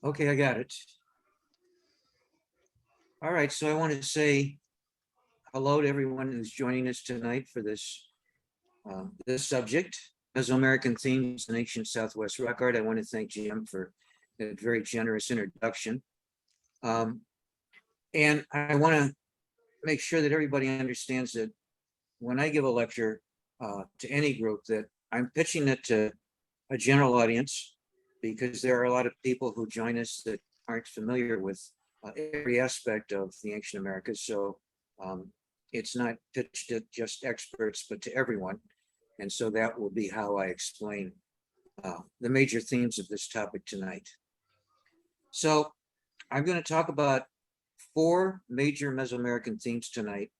Okay, I got it. All right, so I want to say hello to everyone who's joining us tonight for this subject, Mesoamerican themes in ancient Southwest rock art. I want to thank Jim for a very generous introduction. Um, and I want to make sure that everybody understands that when I give a lecture to any group, that I'm pitching it to a general audience, because there are a lot of people who join us that aren't familiar with every aspect of the ancient Americas. So it's not pitched to just experts, but to everyone. And so that will be how I explain the major themes of this topic tonight. So I'm going to talk about 4 major Mesoamerican themes tonight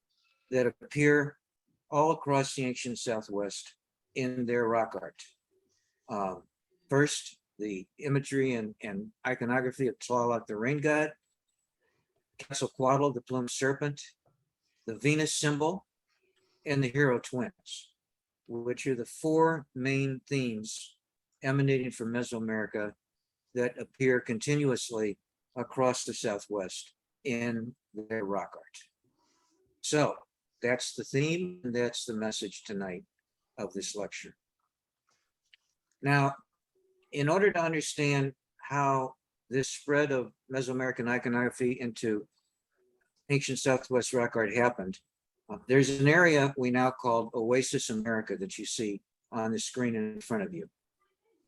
that appear all across the ancient Southwest in their rock art. First, the imagery and iconography of Tlaloc, the rain god, Quetzalcoatl, the plumed serpent, the Venus symbol, and the hero twins, which are the 4 main themes emanating from Mesoamerica that appear continuously across the Southwest in their rock art. So that's the theme, and that's the message tonight of this lecture. Now, in order to understand how this spread of Mesoamerican iconography into ancient Southwest rock art happened, there's an area we now call Oasis America that you see on the screen in front of you.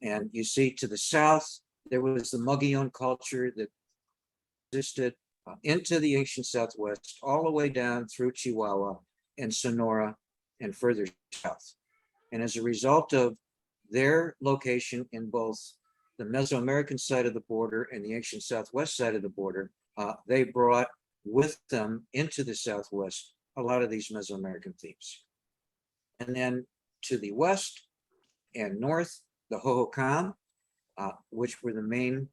And you see to the south, there was the Mogollon culture that existed into the ancient Southwest, all the way down through Chihuahua and Sonora and further south. And as a result of their location in both the Mesoamerican side of the border and the ancient Southwest side of the border, they brought with them into the Southwest a lot of these Mesoamerican themes. And then to the west and north, the Hohokam, which were the main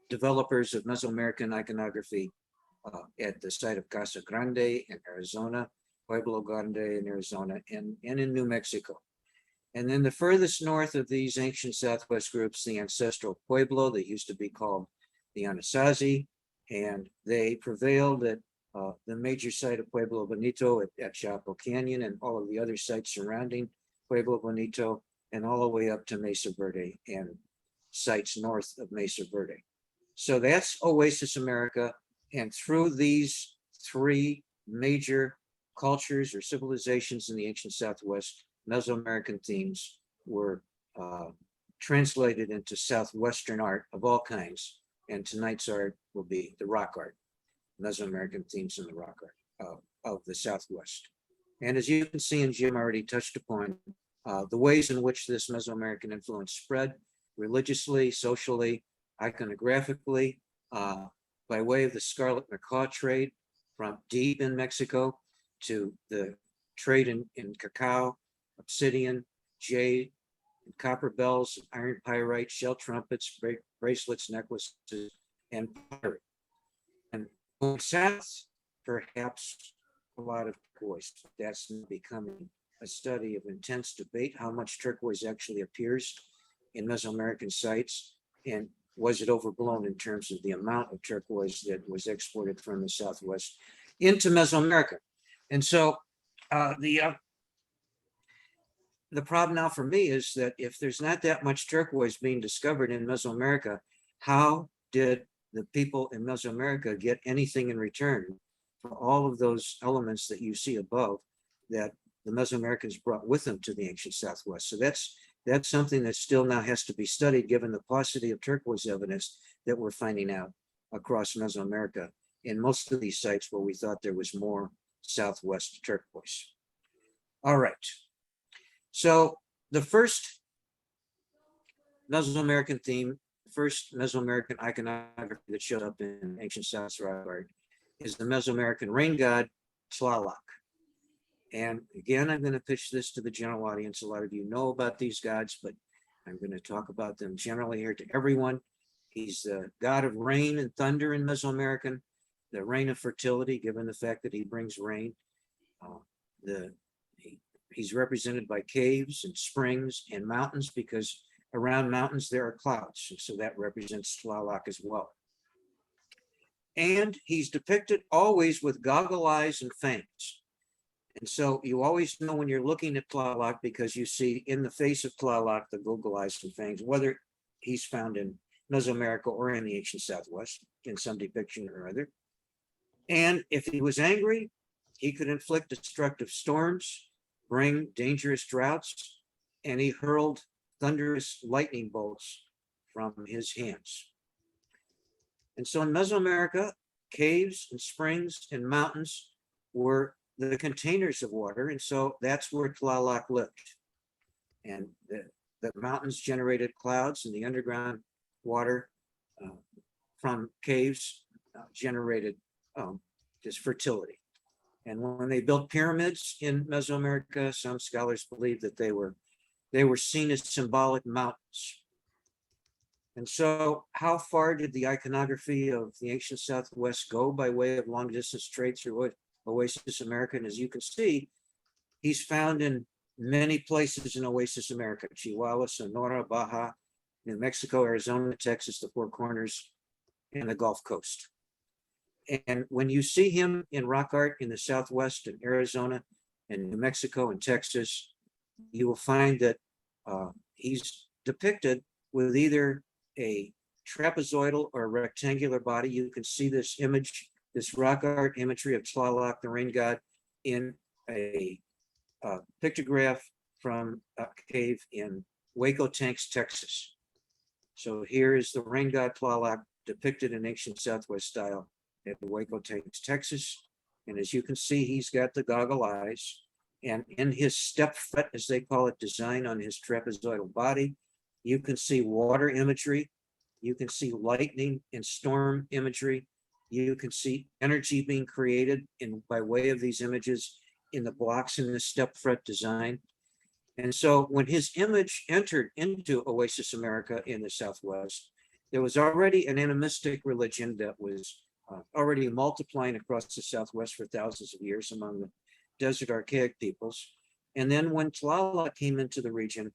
developers of Mesoamerican iconography at the site of Casa Grande in Arizona, Pueblo Grande in Arizona, and in New Mexico. And then the furthest north of these ancient Southwest groups, the ancestral Pueblo, that used to be called the Anasazi, and they prevailed at the major site of Pueblo Bonito at Chapo Canyon and all of the other sites surrounding Pueblo Bonito, and all the way up to Mesa Verde and sites north of Mesa Verde. So that's Oasis America. And through these 3 major cultures or civilizations in the ancient Southwest, Mesoamerican themes were translated into Southwestern art of all kinds. And tonight's art will be the rock art, Mesoamerican themes in the rock art of the Southwest. And as you can see, and Jim already touched upon, the ways in which this Mesoamerican influence spread religiously, socially, iconographically, by way of the scarlet macaw trade from deep in Mexico to the trade in cacao, obsidian, jade, and copper bells, iron pyrite, shell trumpets, bracelets, necklaces, and pottery. And going south, perhaps a lot of turquoise. That's becoming a study of intense debate, how much turquoise actually appears in Mesoamerican sites, and was it overblown in terms of the amount of turquoise that was exported from the Southwest into Mesoamerica. And so the problem now for me is that if there's not that much turquoise being discovered in Mesoamerica, how did the people in Mesoamerica get anything in return for all of those elements that you see above that the Mesoamericans brought with them to the ancient Southwest? So that's something that still now has to be studied, given the paucity of turquoise evidence that we're finding out across Mesoamerica in most of these sites where we thought there was more Southwest turquoise. All right. So the first Mesoamerican theme, first Mesoamerican iconography that showed up in ancient South rock art is the Mesoamerican rain god, Tlaloc. And again, I'm going to pitch this to the general audience. A lot of you know about these gods, but I'm going to talk about them generally here to everyone. He's the god of rain and thunder in Mesoamerican, the rain of fertility, given the fact that he brings rain. He's represented by caves and springs and mountains, because around mountains, there are clouds. So that represents Tlaloc as well. And he's depicted always with goggle eyes and fangs. And so you always know when you're looking at Tlaloc because you see in the face of Tlaloc the goggle eyes and fangs, whether he's found in Mesoamerica or in the ancient Southwest in some depiction or other. And if he was angry, he could inflict destructive storms, bring dangerous droughts, and he hurled thunderous lightning bolts from his hands. And so in Mesoamerica, caves and springs and mountains were the containers of water. And so that's where Tlaloc lived. And the mountains generated clouds, and the underground water from caves generated just fertility. And when they built pyramids in Mesoamerica, some scholars believe that they were seen as symbolic mountains. And so how far did the iconography of the ancient Southwest go by way of long distance trade through Oasis America? And as you can see, he's found in many places in Oasis America: Chihuahua, Sonora, Baja, New Mexico, Arizona, Texas, the Four Corners, and the Gulf Coast. And when you see him in rock art in the Southwest and Arizona and New Mexico and Texas, you will find that he's depicted with either a trapezoidal or rectangular body. You can see this image, this rock art imagery of Tlaloc, the rain god, in a pictograph from a cave in Waco Tanks, Texas. So here is the rain god Tlaloc depicted in ancient Southwest style at Waco Tanks, Texas. And as you can see, he's got the goggle eyes. And in his step fret, as they call it, design on his trapezoidal body, you can see water imagery. You can see lightning and storm imagery. You can see energy being created by way of these images in the blocks in the step fret design. And so when his image entered into Oasis America in the Southwest, there was already an animistic religion that was already multiplying across the Southwest for thousands of years among the desert archaic peoples. And then when Tlaloc came into the region,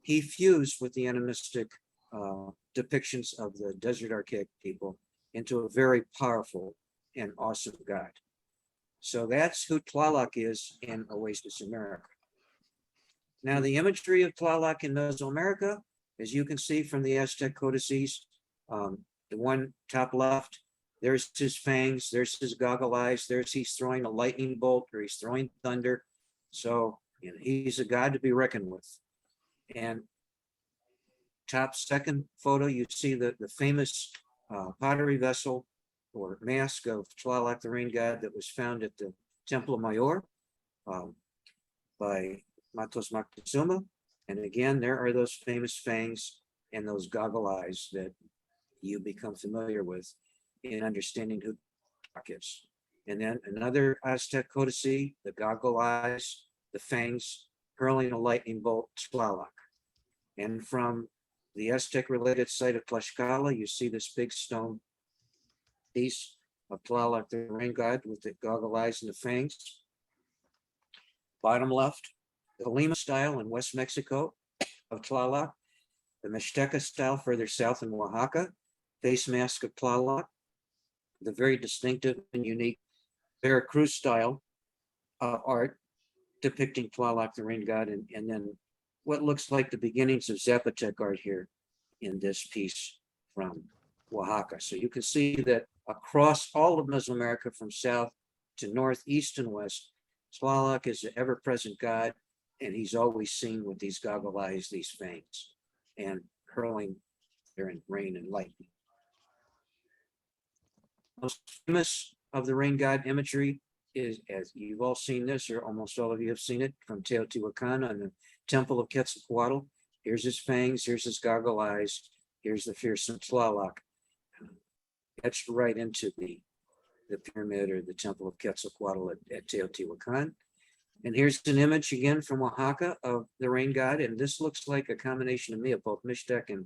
he fused with the animistic depictions of the desert archaic people into a very powerful and awesome god. So that's who Tlaloc is in Oasis America. Now, the imagery of Tlaloc in Mesoamerica, as you can see from the Aztec codices, the one top left, there's his fangs, there's his goggle eyes, he's throwing a lightning bolt or he's throwing thunder. So he's a god to be reckoned with. And top second photo, you see the famous pottery vessel or mask of Tlaloc, the rain god, that was found at the Templo Mayor by Matos Moctezuma. And again, there are those famous fangs and those goggle eyes that you become familiar with in understanding who Tlaloc is. And then another Aztec codice, the goggle eyes, the fangs, hurling a lightning bolt, Tlaloc. And from the Aztec related site of Tlaxcala, you see this big stone piece of Tlaloc, the rain god, with the goggle eyes and the fangs. Bottom left, the Lima style in West Mexico of Tlaloc, the Mixteca style further south in Oaxaca, face mask of Tlaloc, the very distinctive and unique Veracruz style art depicting Tlaloc, the rain god, and then what looks like the beginnings of Zapotec art here in this piece from Oaxaca. So you can see that across all of Mesoamerica from south to north, east, and west, Tlaloc is an ever-present god, and he's always seen with these goggle eyes, these fangs, and hurling during rain and lightning. Most famous of the rain god imagery is, as you've all seen this, or almost all of you have seen it, from Teotihuacan on the Temple of Quetzalcoatl. Here's his fangs, here's his goggle eyes, here's the fearsome Tlaloc etched right into the pyramid or the Temple of Quetzalcoatl at Teotihuacan. And here's an image again from Oaxaca of the rain god, and this looks like a combination to me of both Mixtec and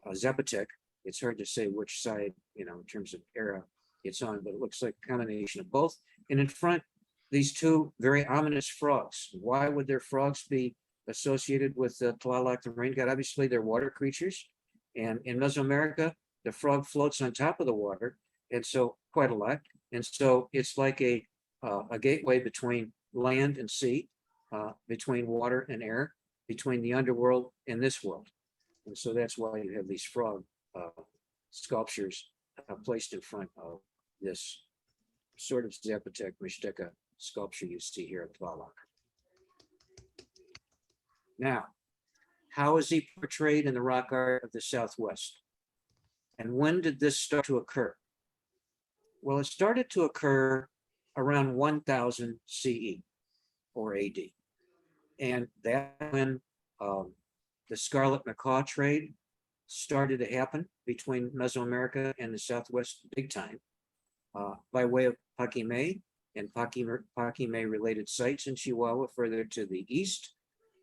Zapotec. It's hard to say which side, in terms of era it's on, but it looks like a combination of both. And in front, these two very ominous frogs. Why would their frogs be associated with Tlaloc, the rain god. Obviously, they're water creatures. And in Mesoamerica, the frog floats on top of the water, and so quite a lot. And so it's like a gateway between land and sea, between water and air, between the underworld and this world. And so that's why you have these frog sculptures placed in front of this sort of Zapotec Mixteca sculpture you see here at Tlaloc. Now, how is he portrayed in the rock art of the Southwest? And when did this start to occur? Well, it started to occur around 1000 CE or AD. And that's when the scarlet macaw trade started to happen between Mesoamerica and the Southwest big time, by way of Paquimé and Paquimé related sites in Chihuahua further to the east.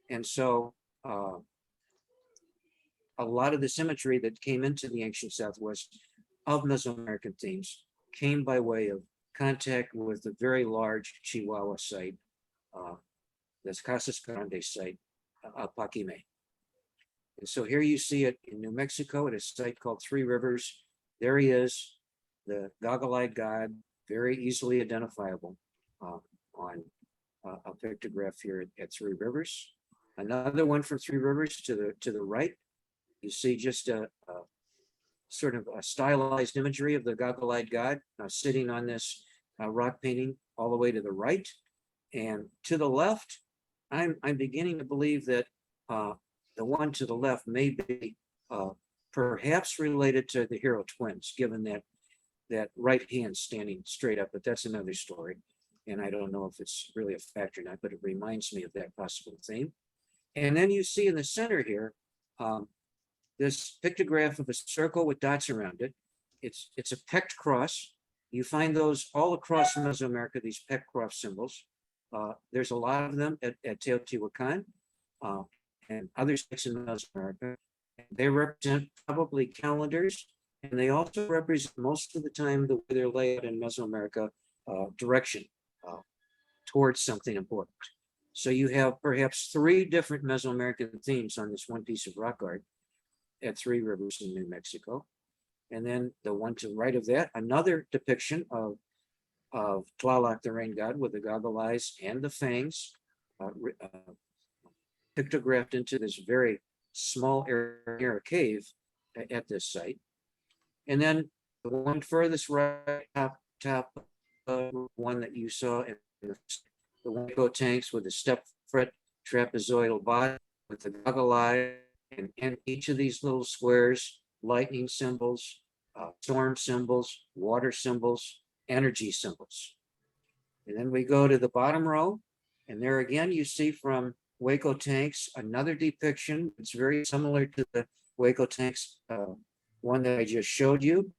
And so a lot of this imagery that came into the ancient Southwest of Mesoamerican themes came by way of contact with the very large Chihuahua site, this Casas Grande site, Paquimé. And so here you see it in New Mexico at a site called Three Rivers. There he is, the goggle-eyed god, very easily identifiable on a pictograph here at Three Rivers. Another one from Three Rivers to the right. You see just a sort of a stylized imagery of the goggle-eyed god sitting on this rock painting all the way to the right. And to the left, I'm beginning to believe that the one to the left may be perhaps related to the hero twins, given that right hand standing straight up, but that's another story. And I don't know if it's really a fact or not, but it reminds me of that possible theme. And then you see in the center here, this pictograph of a circle with dots around it. It's a pecked cross. You find those all across Mesoamerica, these pecked cross symbols. There's a lot of them at Teotihuacan and other sites in Mesoamerica. They represent probably calendars, and they also represent most of the time the way they're laid out in Mesoamerica, direction towards something important. So you have perhaps 3 different Mesoamerican themes on this one piece of rock art at Three Rivers in New Mexico. And then the one to the right of that, another depiction of Tlaloc, the rain god, with the goggle eyes and the fangs, pictographed into this very small area cave at this site. And then the one furthest right, top one that you saw in the Waco tanks with the step fret trapezoidal body with the goggle eye, and in each of these little squares, lightning symbols, storm symbols, water symbols, energy symbols. And then we go to the bottom row, and there again you see from Waco tanks another depiction. It's very similar to the Waco tanks one that I just showed you,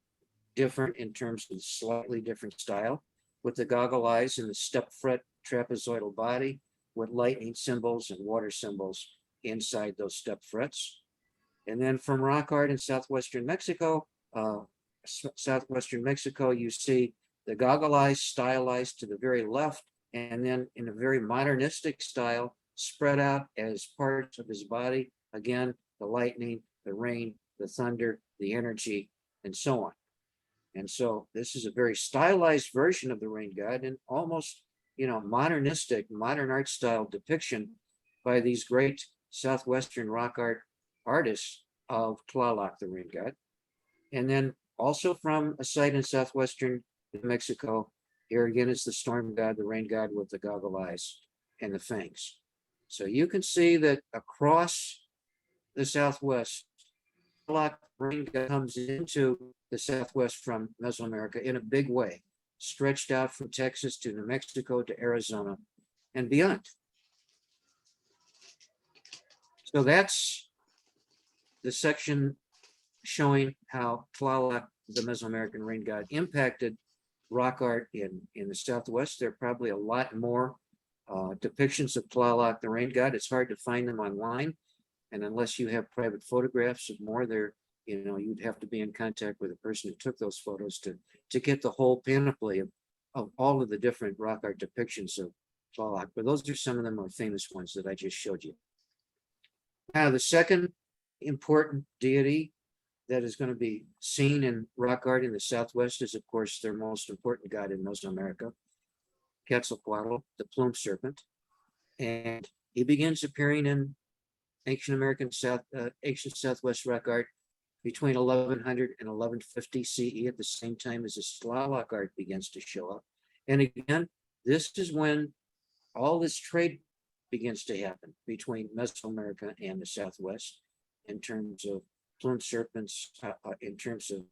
different in terms of slightly different style, with the goggle eyes and the step fret trapezoidal body with lightning symbols and water symbols inside those step frets. And then from rock art in southwestern Mexico, you see the goggle eyes stylized to the very left, and then in a very modernistic style, spread out as parts of his body. Again, the lightning, the rain, the thunder, the energy, and so on. And so this is a very stylized version of the rain god, and almost, modernistic, modern art style depiction by these great southwestern rock art artists of Tlaloc, the rain god. And then also from a site in southwestern New Mexico, here again is the storm god, the rain god with the goggle eyes and the fangs. So you can see that across the Southwest, Tlaloc rain god comes into the Southwest from Mesoamerica in a big way, stretched out from Texas to New Mexico to Arizona and beyond. So that's the section showing how Tlaloc, the Mesoamerican rain god, impacted rock art in the Southwest. There are probably a lot more depictions of Tlaloc, the rain god. It's hard to find them online. And unless you have private photographs of more there, you'd have to be in contact with the person who took those photos to get the whole panoply of all of the different rock art depictions of Tlaloc. But those are some of the more famous ones that I just showed you. Now, the second important deity that is going to be seen in rock art in the Southwest is, of course, their most important god in Mesoamerica, Quetzalcoatl, the plumed serpent. And he begins appearing in ancient Southwest rock art between 1100 and 1150 CE, at the same time as the Slavonic art begins to show up. And again, this is when all this trade begins to happen between Mesoamerica and the Southwest in terms of plumed serpents, in terms of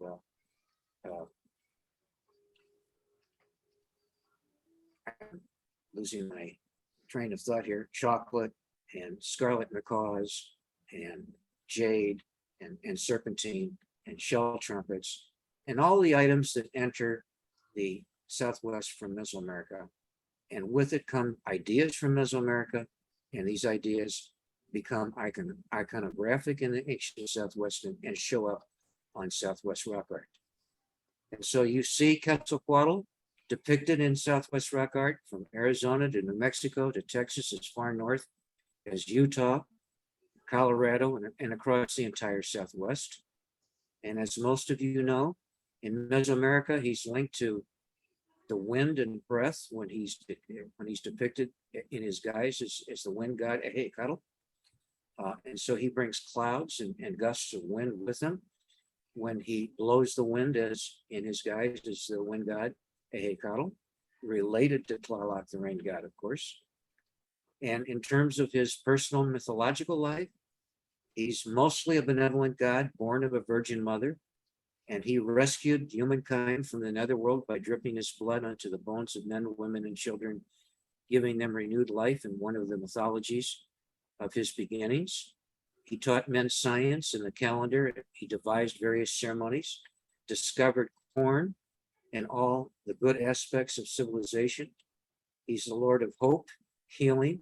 I'm losing my train of thought here, chocolate and scarlet macaws and jade and serpentine and shell trumpets, and all the items that enter the Southwest from Mesoamerica. And with it come ideas from Mesoamerica, and these ideas become iconographic in the ancient Southwest and show up on Southwest rock art. And so you see Quetzalcoatl depicted in Southwest rock art from Arizona to New Mexico to Texas, as far north as Utah, Colorado, and across the entire Southwest. And as most of you know, in Mesoamerica, he's linked to the wind and breath when he's depicted in his guise as the wind god Ehecatl. And so he brings clouds and gusts of wind with him when he blows the wind, as in his guise as the wind god Ehecatl, related to Tlaloc, the rain god, of course. And in terms of his personal mythological life, he's mostly a benevolent god born of a virgin mother, and he rescued humankind from the netherworld by dripping his blood onto the bones of men, women, and children, giving them renewed life in one of the mythologies of his beginnings. He taught men science and the calendar. He devised various ceremonies, discovered corn and all the good aspects of civilization. He's the Lord of hope, healing,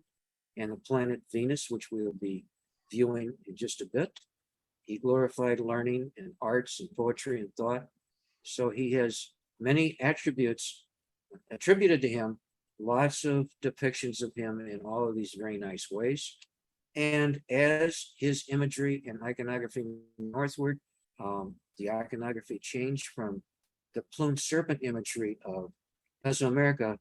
and the planet Venus, which we will be viewing in just a bit. He glorified learning and arts and poetry and thought. So he has many attributes attributed to him, lots of depictions of him in all of these very nice ways. And as his imagery and iconography northward, the iconography changed from the plumed serpent imagery of Mesoamerica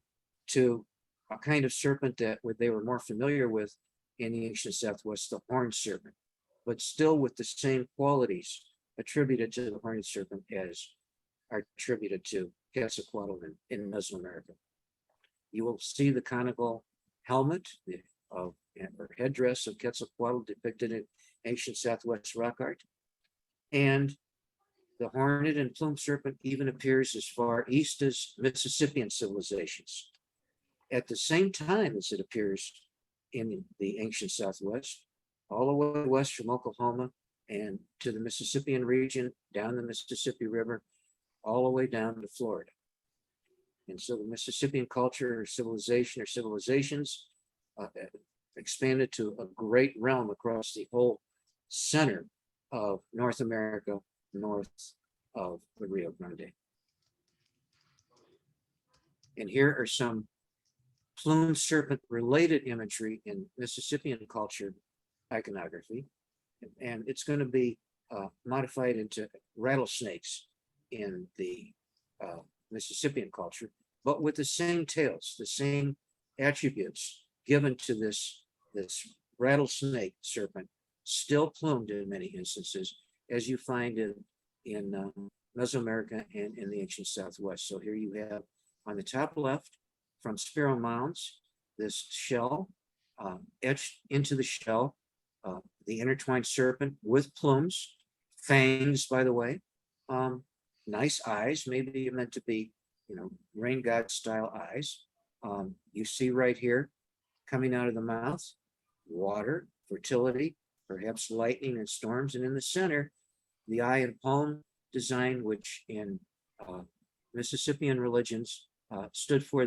to a kind of serpent that they were more familiar with in the ancient Southwest, the horned serpent, but still with the same qualities attributed to the horned serpent as are attributed to Quetzalcoatl in Mesoamerica. You will see the conical helmet or headdress of Quetzalcoatl depicted in ancient Southwest rock art. And the horned and plumed serpent even appears as far east as Mississippian civilizations. At the same time as it appears in the ancient Southwest, all the way west from Oklahoma and to the Mississippian region, down the Mississippi River, all the way down to Florida. And so the Mississippian culture or civilization or civilizations expanded to a great realm across the whole center of North America, north of the Rio Grande. And here are some plumed serpent related imagery in Mississippian culture iconography. And it's going to be modified into rattlesnakes in the Mississippian culture, but with the same tails, the same attributes given to this rattlesnake serpent, still plumed in many instances, as you find in Mesoamerica and in the ancient Southwest. So here you have on the top left, from Sparrow Mounds, this shell etched into the shell, the intertwined serpent with plumes, fangs, by the way, nice eyes, maybe meant to be, rain god style eyes. You see right here, coming out of the mouth, water, fertility, perhaps lightning and storms, and in the center, the eye and palm design, which in Mississippian religions stood for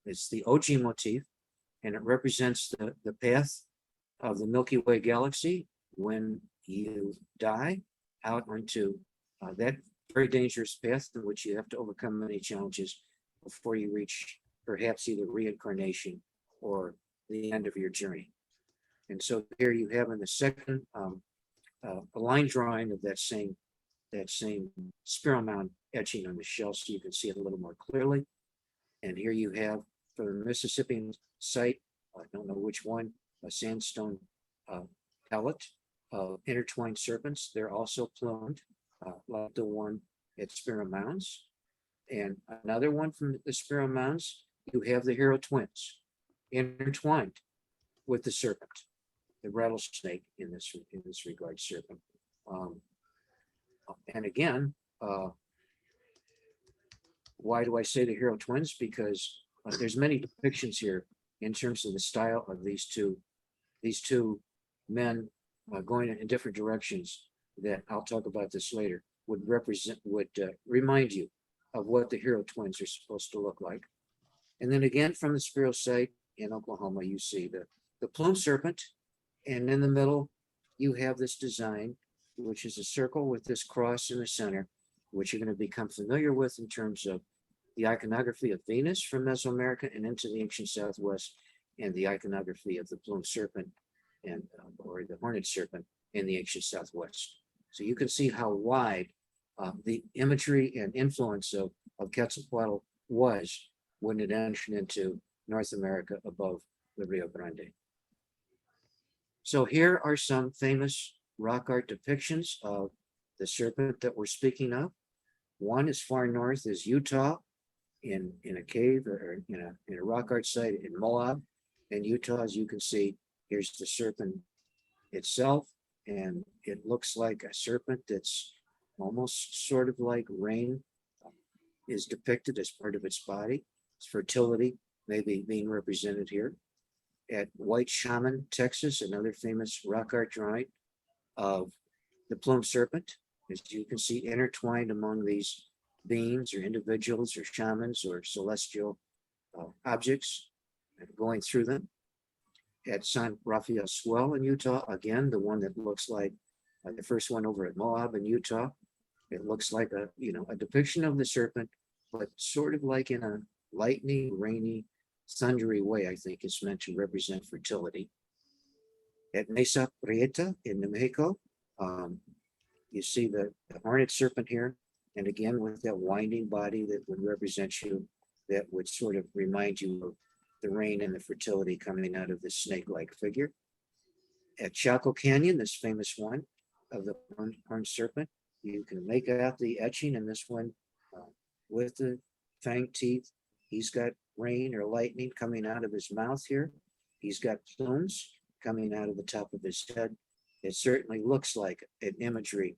it's the Oji motif, and it represents the path of the Milky Way galaxy when you die out onto that very dangerous path in which you have to overcome many challenges before you reach perhaps either reincarnation or the end of your journey. And so here you have in the second a line drawing of that same spiral mound etching on the shell, so you can see it a little more clearly. And here you have for the Mississippian site, I don't know which one, a sandstone pellet of intertwined serpents. They're also plumed, like the one at Spiral Mounds. And another one from the Spiral Mounds, you have the hero twins intertwined with the serpent, the rattlesnake in this regard, serpent. And again, why do I say the hero twins? Because there's many depictions here in terms of the style of these two men going in different directions that I'll talk about this later would remind you of what the hero twins are supposed to look like. And then again, from the Spiral site in Oklahoma, you see the plume serpent, and in the middle, you have this design, which is a circle with this cross in the center, which you're going to become familiar with in terms of the iconography of Venus from Mesoamerica and into the ancient Southwest, and the iconography of the plume serpent and or the horned serpent in the ancient Southwest. So you can see how wide the imagery and influence of Quetzalcoatl was when it entered into North America above the Rio Grande. So here are some famous rock art depictions of the serpent that we're speaking of. One as far north as Utah, in a cave or in a rock art site in Moab in Utah. As you can see, here's the serpent itself, and it looks like a serpent that's almost sort of like rain is depicted as part of its body. It's fertility maybe being represented here. At White Shaman, Texas, another famous rock art drawing of the plume serpent, as you can see intertwined among these beings or individuals or shamans or celestial objects and going through them. At San Rafael Swell in Utah, again, the one that looks like the first one over at Moab in Utah. It looks like a depiction of the serpent, but sort of like in a lightning, rainy, thundery way. I think it's meant to represent fertility. At Mesa Prieta in New Mexico, you see the horned serpent here. And again, with that winding body that would represent you, that would sort of remind you of the rain and the fertility coming out of this snake-like figure. At Chaco Canyon, this famous one of the horned serpent, you can make out the etching in this one with the fang teeth. He's got rain or lightning coming out of his mouth here. He's got plumes coming out of the top of his head. It certainly looks like an imagery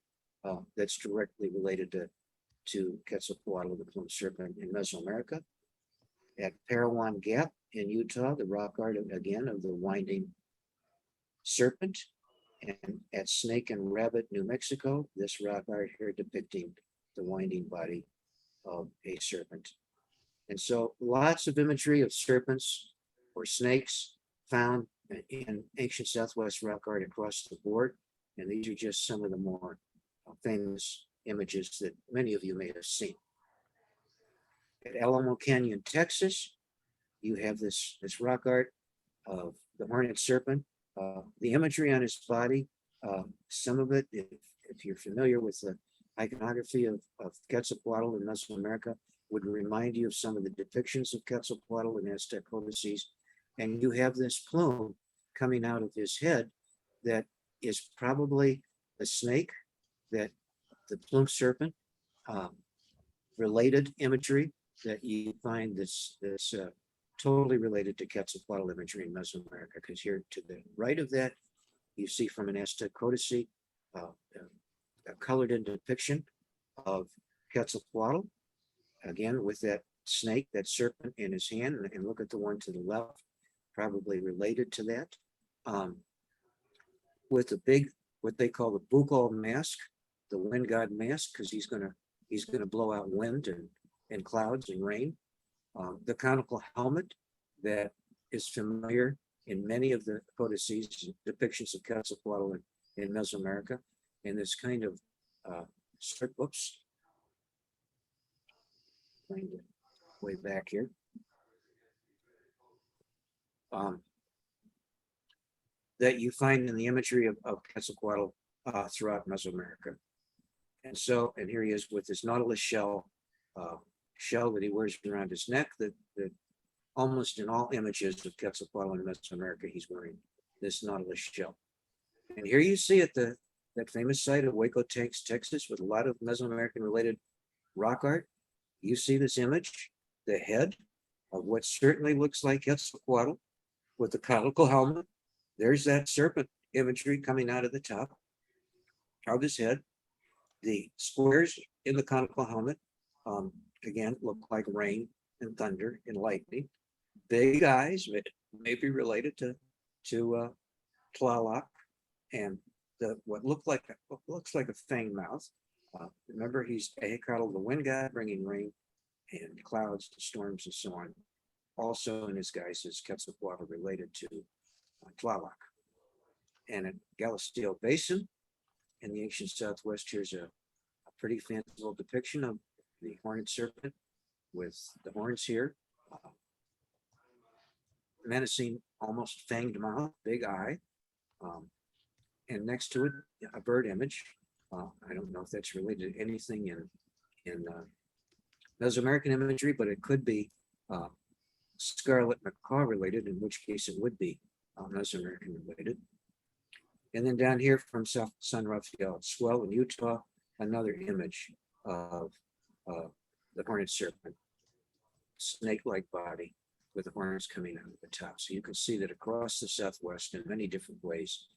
that's directly related to Quetzalcoatl, the plume serpent in Mesoamerica. At Parowan Gap in Utah, the rock art again of the winding serpent. And at Snake and Rabbit, New Mexico, this rock art here depicting the winding body of a serpent. And so lots of imagery of serpents or snakes found in ancient Southwest rock art across the board. And these are just some of the more famous images that many of you may have seen. At Alamo Canyon, Texas, you have this rock art of the horned serpent. The imagery on his body, some of it, if you're familiar with the iconography of Quetzalcoatl in Mesoamerica, would remind you of some of the depictions of Quetzalcoatl in Aztec codices. And you have this plume coming out of his head that is probably the snake, that the plume serpent, related imagery that you find this totally related to Quetzalcoatl imagery in Mesoamerica, because here to the right of that, you see from an Aztec codice a colored in depiction of Quetzalcoatl, again with that snake, that serpent in his hand, and look at the one to the left, probably related to that, with a big, what they call the Bukal mask, the wind god mask, because he's gonna blow out wind and clouds and rain. The conical helmet that is familiar in many of the codices, depictions of Quetzalcoatl in Mesoamerica, and this kind of oops, way back here. that you find in the imagery of Quetzalcoatl throughout Mesoamerica. And so, and here he is with his nautilus shell that he wears around his neck, that almost in all images of Quetzalcoatl in Mesoamerica, he's wearing this nautilus shell. And here you see at that famous site of Waco, Texas, with a lot of Mesoamerican related rock art. You see this image, the head of what certainly looks like Quetzalcoatl with the conical helmet. There's that serpent imagery coming out of the top of his head. The squares in the conical helmet, again, look like rain and thunder and lightning. Big eyes, may be related to Tlaloc, and what looks like a fang mouth. Remember, he's Ehecatl, the wind god, bringing rain and clouds, storms, and so on. Also in his guise is Quetzalcoatl related to Tlaloc. And at Galisteo Basin in the ancient Southwest, here's a pretty fanciful depiction of the horned serpent with the horns here. Menacing, almost fanged mouth, big eye. And next to it, a bird image. I don't know if that's related to anything in Mesoamerican imagery, but it could be scarlet macaw related, in which case it would be Mesoamerican related. And then down here from San Rafael, Swell in Utah, another image of the horned serpent, snake-like body with the horns coming out of the top. So you can see that across the Southwest in many different ways,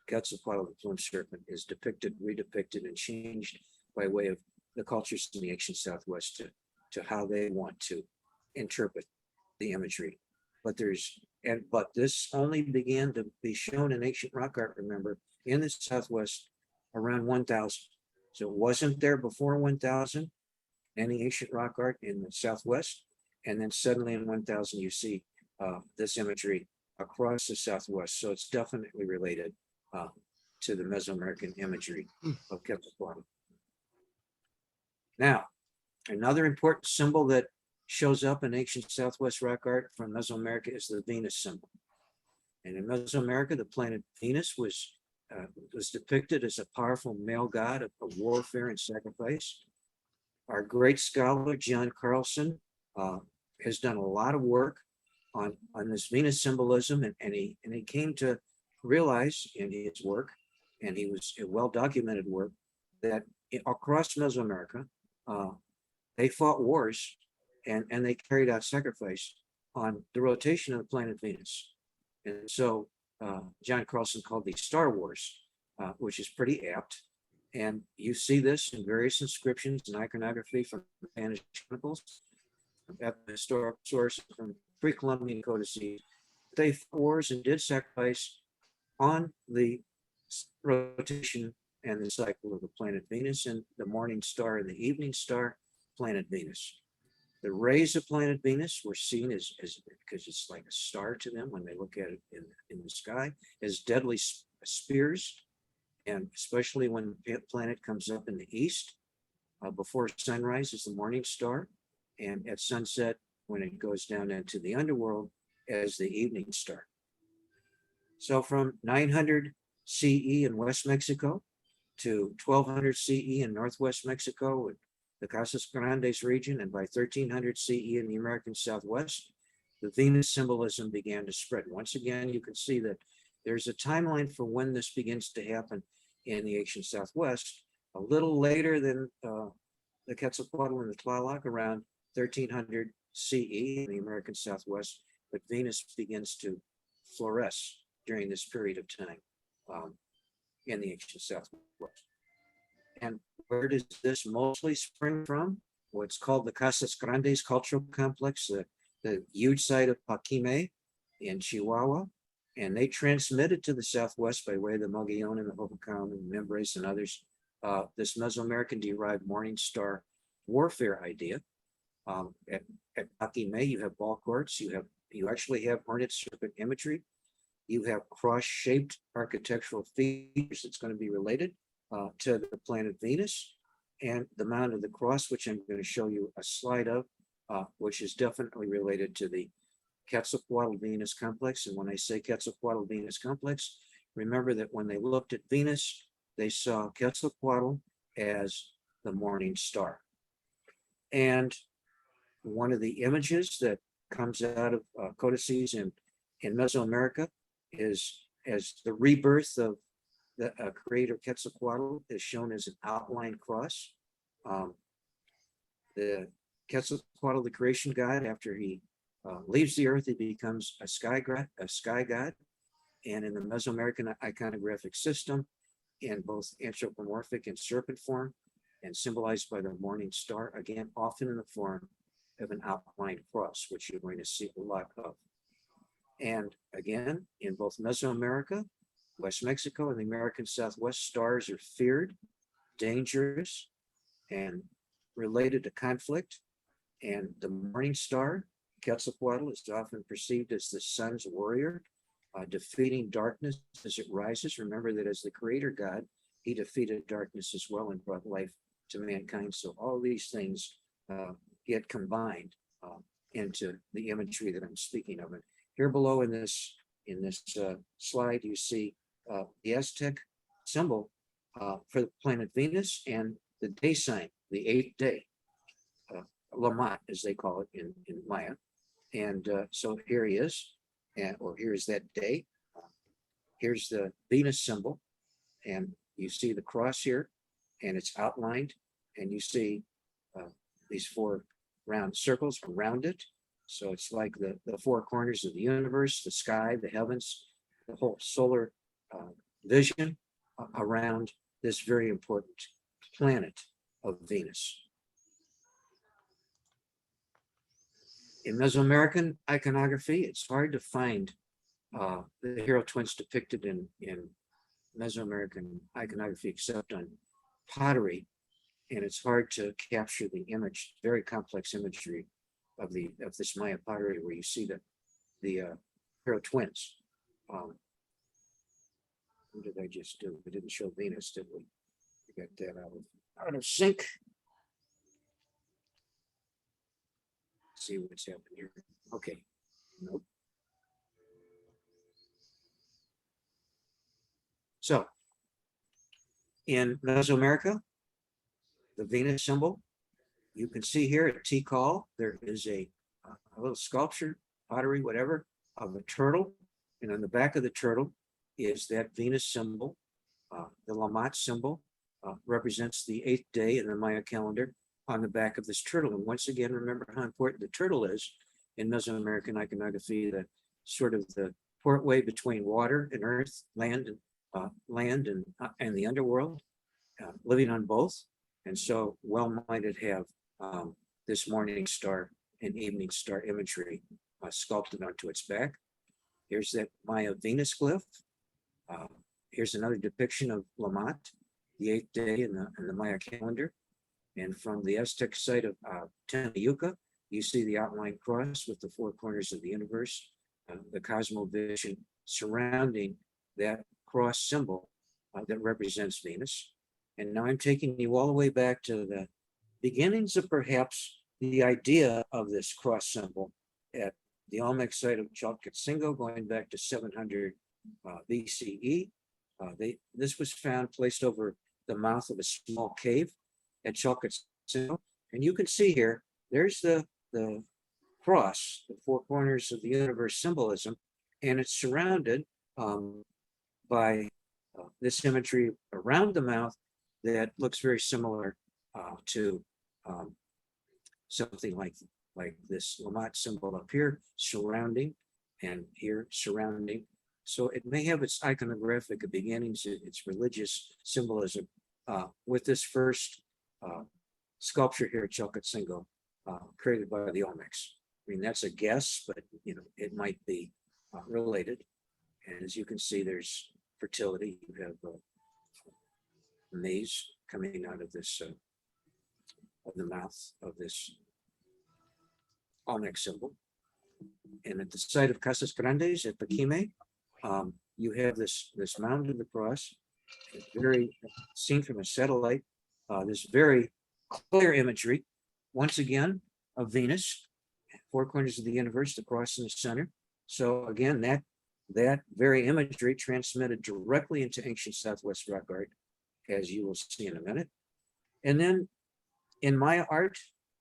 Quetzalcoatl, the plumed serpent, is depicted, redepicted, and changed by way of the cultures in the ancient Southwest to how they want to interpret the imagery. But this only began to be shown in ancient rock art, remember, in the Southwest around 1000. So it wasn't there before 1000, any ancient rock art in the Southwest. And then suddenly in 1000, you see this imagery across the Southwest. So it's definitely related to the Mesoamerican imagery of Quetzalcoatl. Now, another important symbol that shows up in ancient Southwest rock art from Mesoamerica is the Venus symbol. And in Mesoamerica, the planet Venus was depicted as a powerful male god of warfare and sacrifice. Our great scholar, John Carlson, has done a lot of work on this Venus symbolism, and he came to realize in his work, and he was a well-documented work, that across Mesoamerica, they fought wars and they carried out sacrifice on the rotation of the planet Venus. And so John Carlson called these Star Wars, which is pretty apt. And you see this in various inscriptions and iconography from Spanish chronicles, historic sources from pre-Columbian codices. They fought wars and did sacrifice on the rotation and the cycle of the planet Venus, and the morning star and the evening star, planet Venus. The rays of planet Venus were seen as because it's like a star to them when they look at it in the sky, as deadly spears. And especially when the planet comes up in the east, before sunrise is the morning star, and at sunset, when it goes down into the underworld, as the evening star. So from 900 CE in West Mexico to 1200 CE in Northwest Mexico, with the Casas Grandes region, and by 1300 CE in the American Southwest, the Venus symbolism began to spread. Once again, you can see that there's a timeline for when this begins to happen in the ancient Southwest, a little later than the Quetzalcoatl and the Tlaloc, around 1300 CE in the American Southwest, but Venus begins to fluoresce during this period of time in the ancient Southwest. And where does this mostly spring from? What's called the Casas Grandes Cultural Complex, the huge site of Paquime in Chihuahua. And they transmitted to the Southwest by way of the Mogollon and the Hohokam and Mimbres and others, this Mesoamerican derived morning star warfare idea. At Paquime, you have ball courts, you actually have horned serpent imagery. You have cross-shaped architectural features that's going to be related to the planet Venus, and the Mound of the Cross, which I'm going to show you a slide of, which is definitely related to the Quetzalcoatl Venus complex. And when I say Quetzalcoatl Venus complex, remember that when they looked at Venus, they saw Quetzalcoatl as the morning star. And one of the images that comes out of codices in Mesoamerica is as the rebirth of the creator Quetzalcoatl is shown as an outline cross. The Quetzalcoatl, the creation god, after he leaves the earth, he becomes a sky god. And in the Mesoamerican iconographic system, in both anthropomorphic and serpent form, and symbolized by the morning star, again, often in the form of an outline cross, which you're going to see a lot of. And again, in both Mesoamerica, West Mexico, and the American Southwest, stars are feared, dangerous, and related to conflict. And the morning star, Quetzalcoatl, is often perceived as the sun's warrior, defeating darkness as it rises. Remember that as the creator god, he defeated darkness as well and brought life to mankind. So all these things get combined into the imagery that I'm speaking of. And here below in this slide, you see the Aztec symbol for the planet Venus and the day sign, the 8th day, Lamat, as they call it in Maya. And so here he is, or here's that day. Here's the Venus symbol, and you see the cross here, and it's outlined, and you see these 4 round circles around it. So it's like the 4 corners of the universe, the sky, the heavens, the whole solar vision around this very important planet of Venus. In Mesoamerican iconography, it's hard to find the hero twins depicted in Mesoamerican iconography except on pottery, and it's hard to capture the image, very complex imagery of this Maya pottery where you see the hero twins. What did I just do? We didn't show Venus, did we? We got that out of sync. Let's see what's happening here. Okay. Nope. So in Mesoamerica, the Venus symbol, you can see here at Tikal, there is a little sculpture, pottery, whatever, of a turtle. And on the back of the turtle is that Venus symbol. The Lamat symbol represents the 8th day in the Maya calendar on the back of this turtle. And once again, remember how important the turtle is in Mesoamerican iconography, the sort of the portway between water and earth, land and the underworld, living on both. And so well might it have this morning star and evening star imagery sculpted onto its back. Here's that Maya Venus glyph. Here's another depiction of Lamat, the 8th day in the Maya calendar. And from the Aztec site of Tenayuca, you see the outline cross with the 4 corners of the universe, the cosmovision surrounding that cross symbol that represents Venus. And now I'm taking you all the way back to the beginnings of perhaps the idea of this cross symbol at the Olmec site of Chalcatzingo, going back to 700 BCE. This was found placed over the mouth of a small cave at Chalcatzingo. And you can see here, there's the cross, the 4 corners of the universe symbolism, and it's surrounded by this imagery around the mouth that looks very similar to something like this Lamat symbol up here, surrounding, and here surrounding. So it may have its iconographic beginnings, its religious symbolism with this first sculpture here at Chalcatzingo, created by the Olmecs. I mean, that's a guess, but it might be related. And as you can see, there's fertility. You have maize coming out of this, of the mouth of this Olmec symbol. And at the site of Casas Grandes at Paquime, you have this mound of the cross, very seen from a satellite, this very clear imagery, once again, of Venus four corners of the universe, the cross in the center. So again, that very imagery transmitted directly into ancient Southwest rock art, as you will see in a minute. And then in Maya art,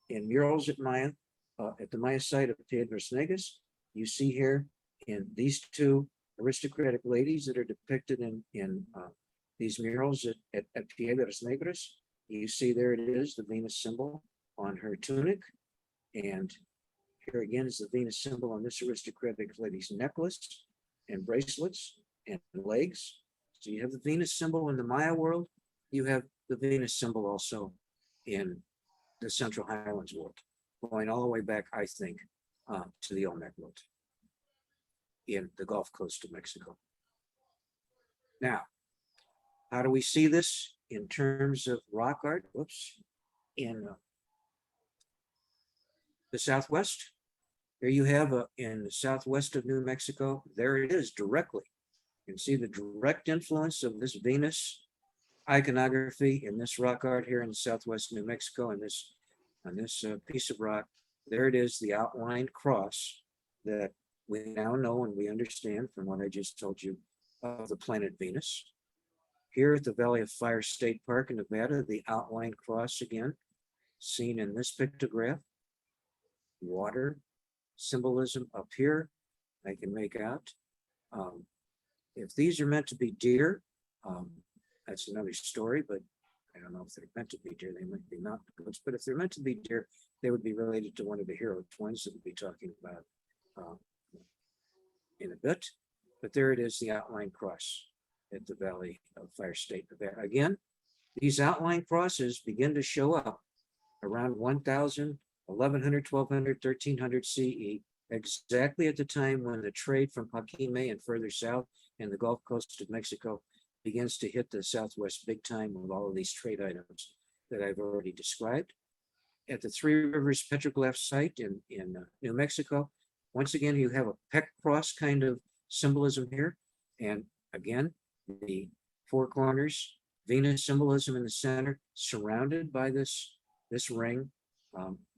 in murals at the Maya site of Piedras Negras, you see here in these two aristocratic ladies that are depicted in these murals at Piedras Negras. You see there it is, the Venus symbol on her tunic. And here again is the Venus symbol on this aristocratic lady's necklace and bracelets and legs. So you have the Venus symbol in the Maya world. You have the Venus symbol also in the Central Highlands world, going all the way back, I think, to the Olmec world in the Gulf Coast of Mexico. Now, how do we see this in terms of rock art? Whoops. In the Southwest, here you have in the Southwest of New Mexico, there it is directly. You can see the direct influence of this Venus iconography in this rock art here in Southwest New Mexico, and on this piece of rock. There it is, the outlined cross that we now know and we understand from what I just told you of the planet Venus. Here at the Valley of Fire State Park in Nevada, the outlined cross again, seen in this pictograph. Water symbolism up here, I can make out. If these are meant to be deer, that's another story, but I don't know if they're meant to be deer. They might be mountain goats, but if they're meant to be deer, they would be related to one of the hero twins that we'll be talking about in a bit. But there it is, the outline cross at the Valley of Fire State, Nevada. Again, these outline crosses begin to show up around 1000, 1100, 1200, 1300 CE, exactly at the time when the trade from Paquime and further south in the Gulf Coast of Mexico begins to hit the Southwest big time with all of these trade items that I've already described. At the Three Rivers petroglyph site in New Mexico, once again, you have a peck cross kind of symbolism here. And again, the four corners, Venus symbolism in the center, surrounded by this ring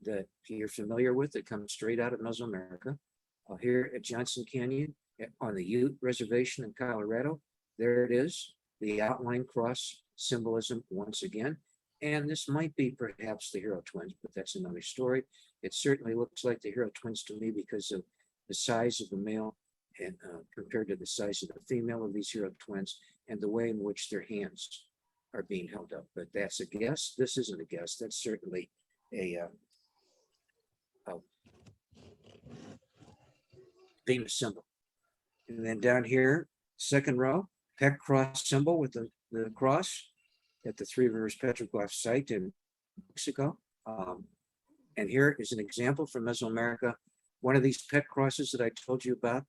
that you're familiar with that comes straight out of Mesoamerica. Here at Johnson Canyon on the Ute Reservation in Colorado, there it is, the outline cross symbolism once again. And this might be perhaps the hero twins, but that's another story. It certainly looks like the hero twins to me because of the size of the male and compared to the size of the female of these hero twins and the way in which their hands are being held up. But that's a guess. This isn't a guess. That's certainly a Venus symbol. And then down here, second row, peck cross symbol with the cross at the Three Rivers petroglyph site in Mexico. And here is an example from Mesoamerica. One of these peck crosses that I told you about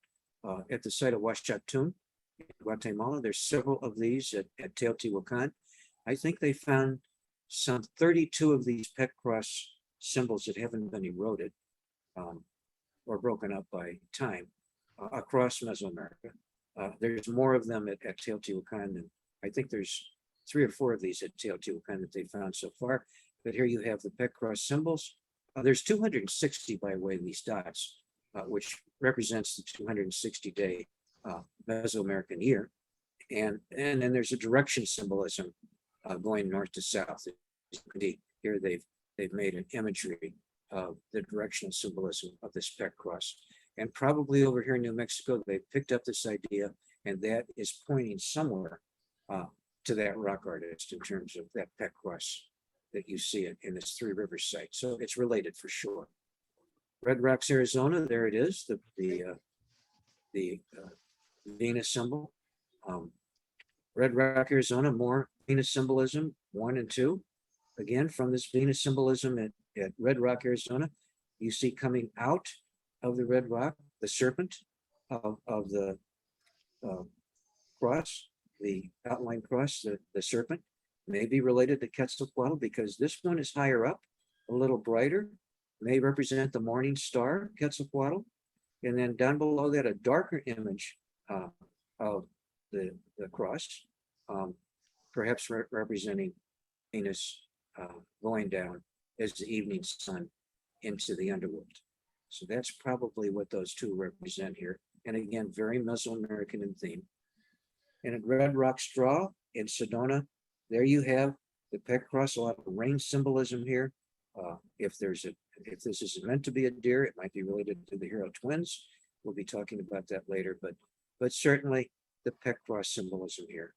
at the site of Huachatún in Guatemala. There's several of these at Teotihuacan. I think they found some 32 of these peck cross symbols that haven't been eroded or broken up by time across Mesoamerica. There's more of them at Teotihuacan, and I think there's 3 or 4 of these at Teotihuacan that they found so far. But here you have the peck cross symbols. There's 260, by the way, these dots, which represents the 260-day Mesoamerican year. And then there's a direction symbolism going north to south. Here they've made an imagery of the directional symbolism of this peck cross. And probably over here in New Mexico, they picked up this idea, and that is pointing somewhere to that rock artist in terms of that peck cross that you see it in this Three Rivers site. So it's related for sure. Red Rocks, Arizona, there it is, the Venus symbol. Red Rock, Arizona, more Venus symbolism, 1 and 2. Again, from this Venus symbolism at Red Rock, Arizona, you see coming out of the red rock, the serpent of the cross, the outline cross, the serpent, may be related to Quetzalcoatl because this one is higher up, a little brighter, may represent the morning star, Quetzalcoatl. And then down below that, a darker image of the cross, perhaps representing Venus going down as the evening sun into the underworld. So that's probably what those two represent here. And again, very Mesoamerican in theme. And at Red Rock Straw in Sedona, there you have the pet cross, a lot of rain symbolism here. If this is meant to be a deer, it might be related to the hero twins. We'll be talking about that later, but certainly the pet cross symbolism here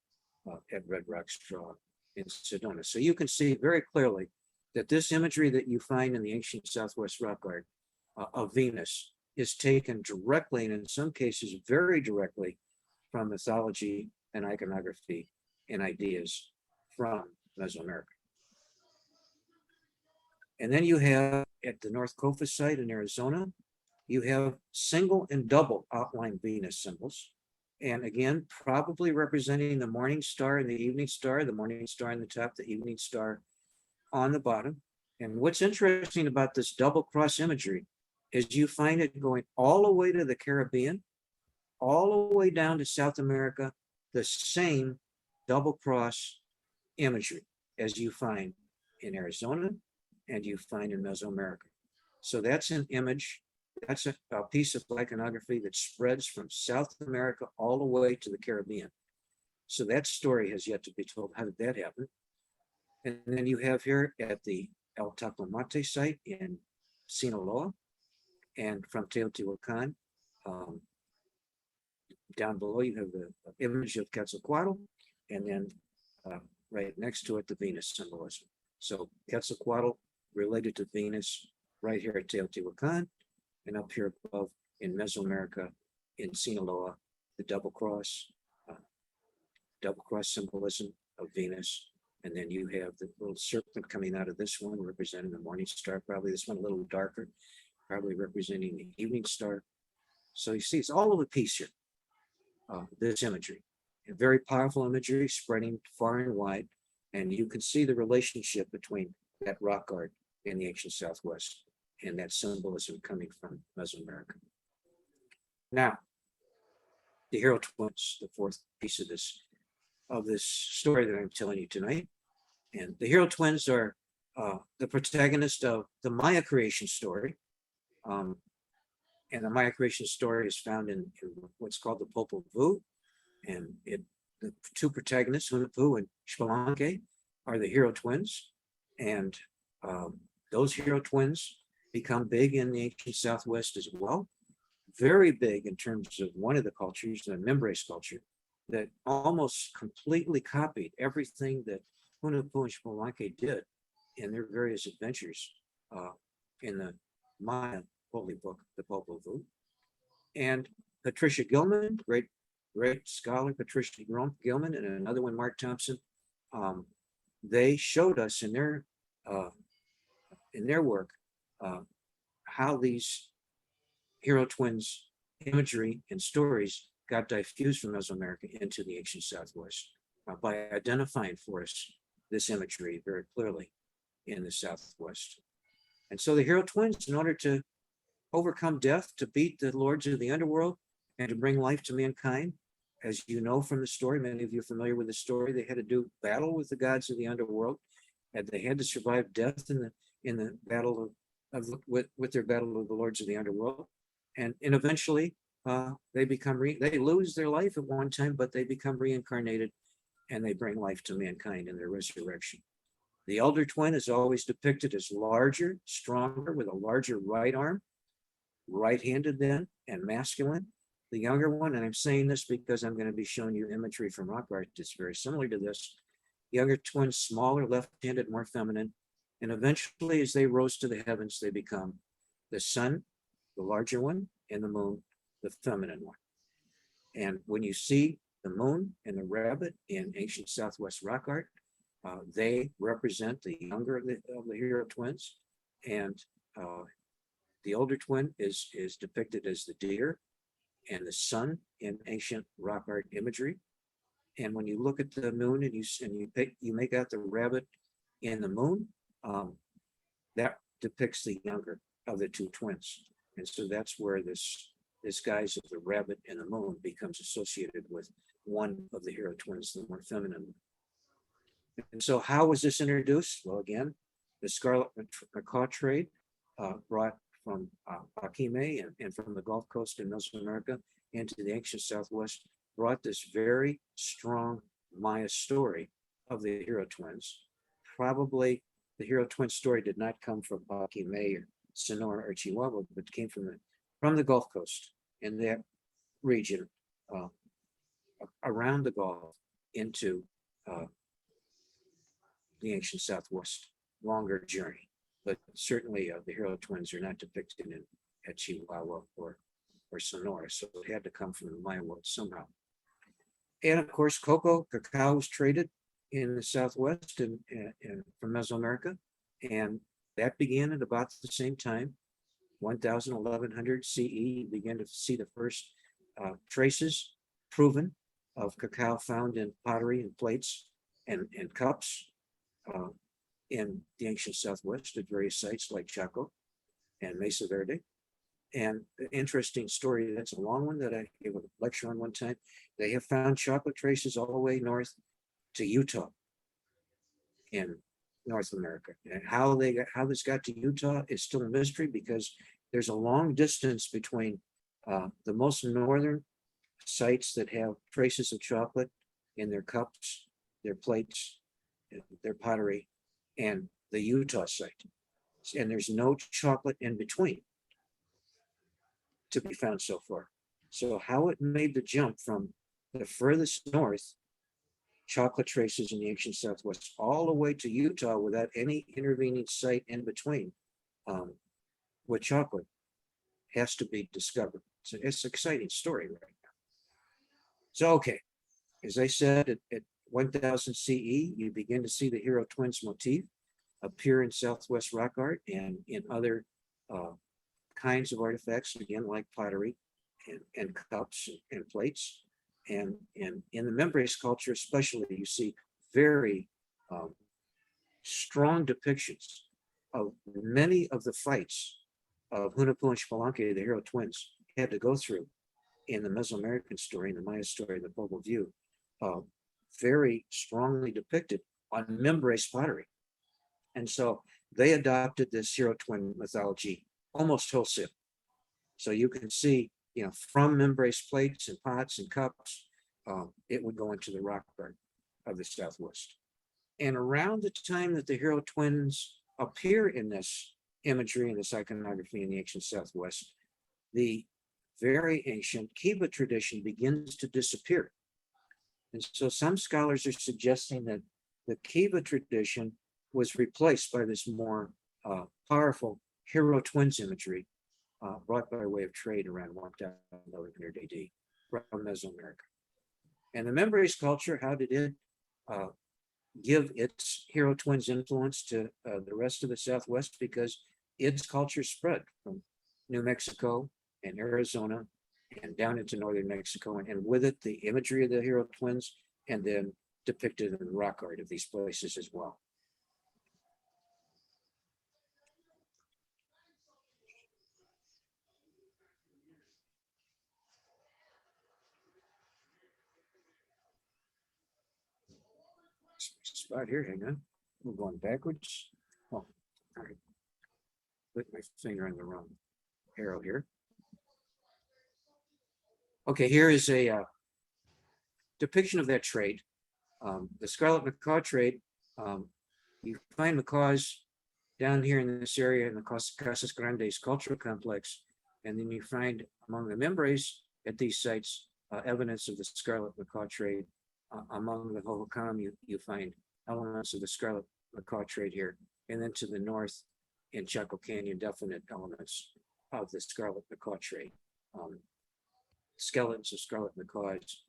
at Red Rock Straw in Sedona. So you can see very clearly that this imagery that you find in the ancient Southwest rock art of Venus is taken directly, and in some cases very directly, from mythology and iconography and ideas from Mesoamerica. And then you have at the North Kofa site in Arizona, you have single and double outline Venus symbols. And again, probably representing the morning star and the evening star, the morning star on the top, the evening star on the bottom. And what's interesting about this double cross imagery is you find it going all the way to the Caribbean, all the way down to South America, the same double cross imagery as you find in Arizona and you find in Mesoamerica. So that's an image, that's a piece of iconography that spreads from South America all the way to the Caribbean. So that story has yet to be told. How did that happen? And then you have here at the El Tacomate site in Sinaloa, and from Teotihuacan, down below you have the image of Quetzalcoatl, and then right next to it, the Venus symbolism. So Quetzalcoatl related to Venus right here at Teotihuacan, and up here above in Mesoamerica, in Sinaloa, the double cross symbolism of Venus. And then you have the little serpent coming out of this one, representing the morning star, probably this one a little darker, probably representing the evening star. So you see, it's all over the piece here, this imagery. A very powerful imagery spreading far and wide. And you can see the relationship between that rock art in the ancient Southwest and that symbolism coming from Mesoamerica. Now, the hero twins, the fourth piece of this story that I'm telling you tonight. And the hero twins are the protagonist of the Maya creation story. And the Maya creation story is found in what's called the Popol Vuh. And the two protagonists, Hunahpu and Xbalanque, are the hero twins. And those hero twins become big in the ancient Southwest as well. Very big in terms of one of the cultures, the Mimbres culture, that almost completely copied everything that Hunahpu and Xbalanque did in their various adventures in the Maya holy book, the Popol Vuh. And Patricia Gilman, great scholar, Patricia Gilman, and another one, Mark Thompson, they showed us in their work how these hero twins imagery and stories got diffused from Mesoamerica into the ancient Southwest by identifying for us this imagery very clearly in the Southwest. And so the hero twins, in order to overcome death, to beat the lords of the underworld, and to bring life to mankind, as you know from the story, many of you are familiar with the story, they had to do battle with the gods of the underworld, and they had to survive death in the battle with their battle of the lords of the underworld, and eventually they lose their life at one time, but they become reincarnated, and they bring life to mankind in their resurrection. The elder twin is always depicted as larger, stronger, with a larger right arm, right-handed then, and masculine. The younger one, and I'm saying this because I'm going to be showing you imagery from rock art that's very similar to this. Younger twin, smaller, left-handed, more feminine. And eventually, as they rose to the heavens, they become the sun, the larger one, and the moon, the feminine one. And when you see the moon and the rabbit in ancient Southwest rock art, they represent the younger of the hero twins. And the older twin is depicted as the deer and the sun in ancient rock art imagery. And when you look at the moon and you make out the rabbit in the moon, that depicts the younger of the two twins. And so that's where this guise of the rabbit and the moon becomes associated with one of the hero twins, the more feminine. And so how was this introduced? Well, again, the Scarlet Macaw trade brought Aquime and from the Gulf Coast in Mesoamerica into the ancient Southwest, brought this very strong Maya story of the hero twins. Probably the hero twin story did not come from Aquime or Sonora or Chihuahua, but came from the Gulf Coast in that region around the Gulf into the ancient Southwest. Longer journey, but certainly the hero twins are not depicted at Chihuahua or Sonora, so it had to come from the Maya world somehow. And of course, cacao was traded in the Southwest and from Mesoamerica, and that began at about the same time, 1100 CE. You began to see the first traces proven of cacao found in pottery and plates and cups in the ancient Southwest at various sites like Chaco and Mesa Verde. And an interesting story, that's a long one that I gave a lecture on one time. They have found chocolate traces all the way north to Utah in North America. And how this got to Utah is still a mystery, because there's a long distance between the most northern sites that have traces of chocolate in their cups, their plates, their pottery, and the Utah site. And there's no chocolate in between to be found so far. So how it made the jump from the furthest north, chocolate traces in the ancient Southwest, all the way to Utah without any intervening site in between with chocolate, has to be discovered. So it's an exciting story right now. So, okay, as I said, at 1000 CE, you begin to see the hero twins motif appear in Southwest rock art and in other kinds of artifacts, again, like pottery and cups and plates. And in the Membres culture, especially, you see very strong depictions of many of the fights of Hunahpu and Xbalanque, the hero twins, had to go through in the Mesoamerican story, in the Maya story, the Popol Vuh, very strongly depicted on Membres pottery. And so they adopted this hero twin mythology almost wholesale. So you can see, from Membres plates and pots and cups, it would go into the rock art of the Southwest. And around the time that the hero twins appear in this imagery and this iconography in the ancient Southwest, the very ancient Kiva tradition begins to disappear. And so some scholars are suggesting that the Kiva tradition was replaced by this more powerful hero twins imagery brought by way of trade around 1100 AD from Mesoamerica. And the Membres culture, how did it give its hero twins influence to the rest of the Southwest? Because its culture spread from New Mexico and Arizona and down into northern Mexico, and with it the imagery of the hero twins, and then depicted in the rock art of these places as well. Spot here, hang on, we're going backwards. Oh, all right, put my finger on the wrong arrow here. Okay, here is a depiction of that trade. The Scarlet Macaw trade, you find macaws down here in this area in the Casas Grandes cultural complex, and then you find among the Membres at these sites evidence of the Scarlet Macaw trade. Among the Hohokam, you find elements of the Scarlet Macaw trade here, and then to the north in Chaco Canyon, definite elements of the Scarlet Macaw trade. Skeletons of Scarlet Macaws,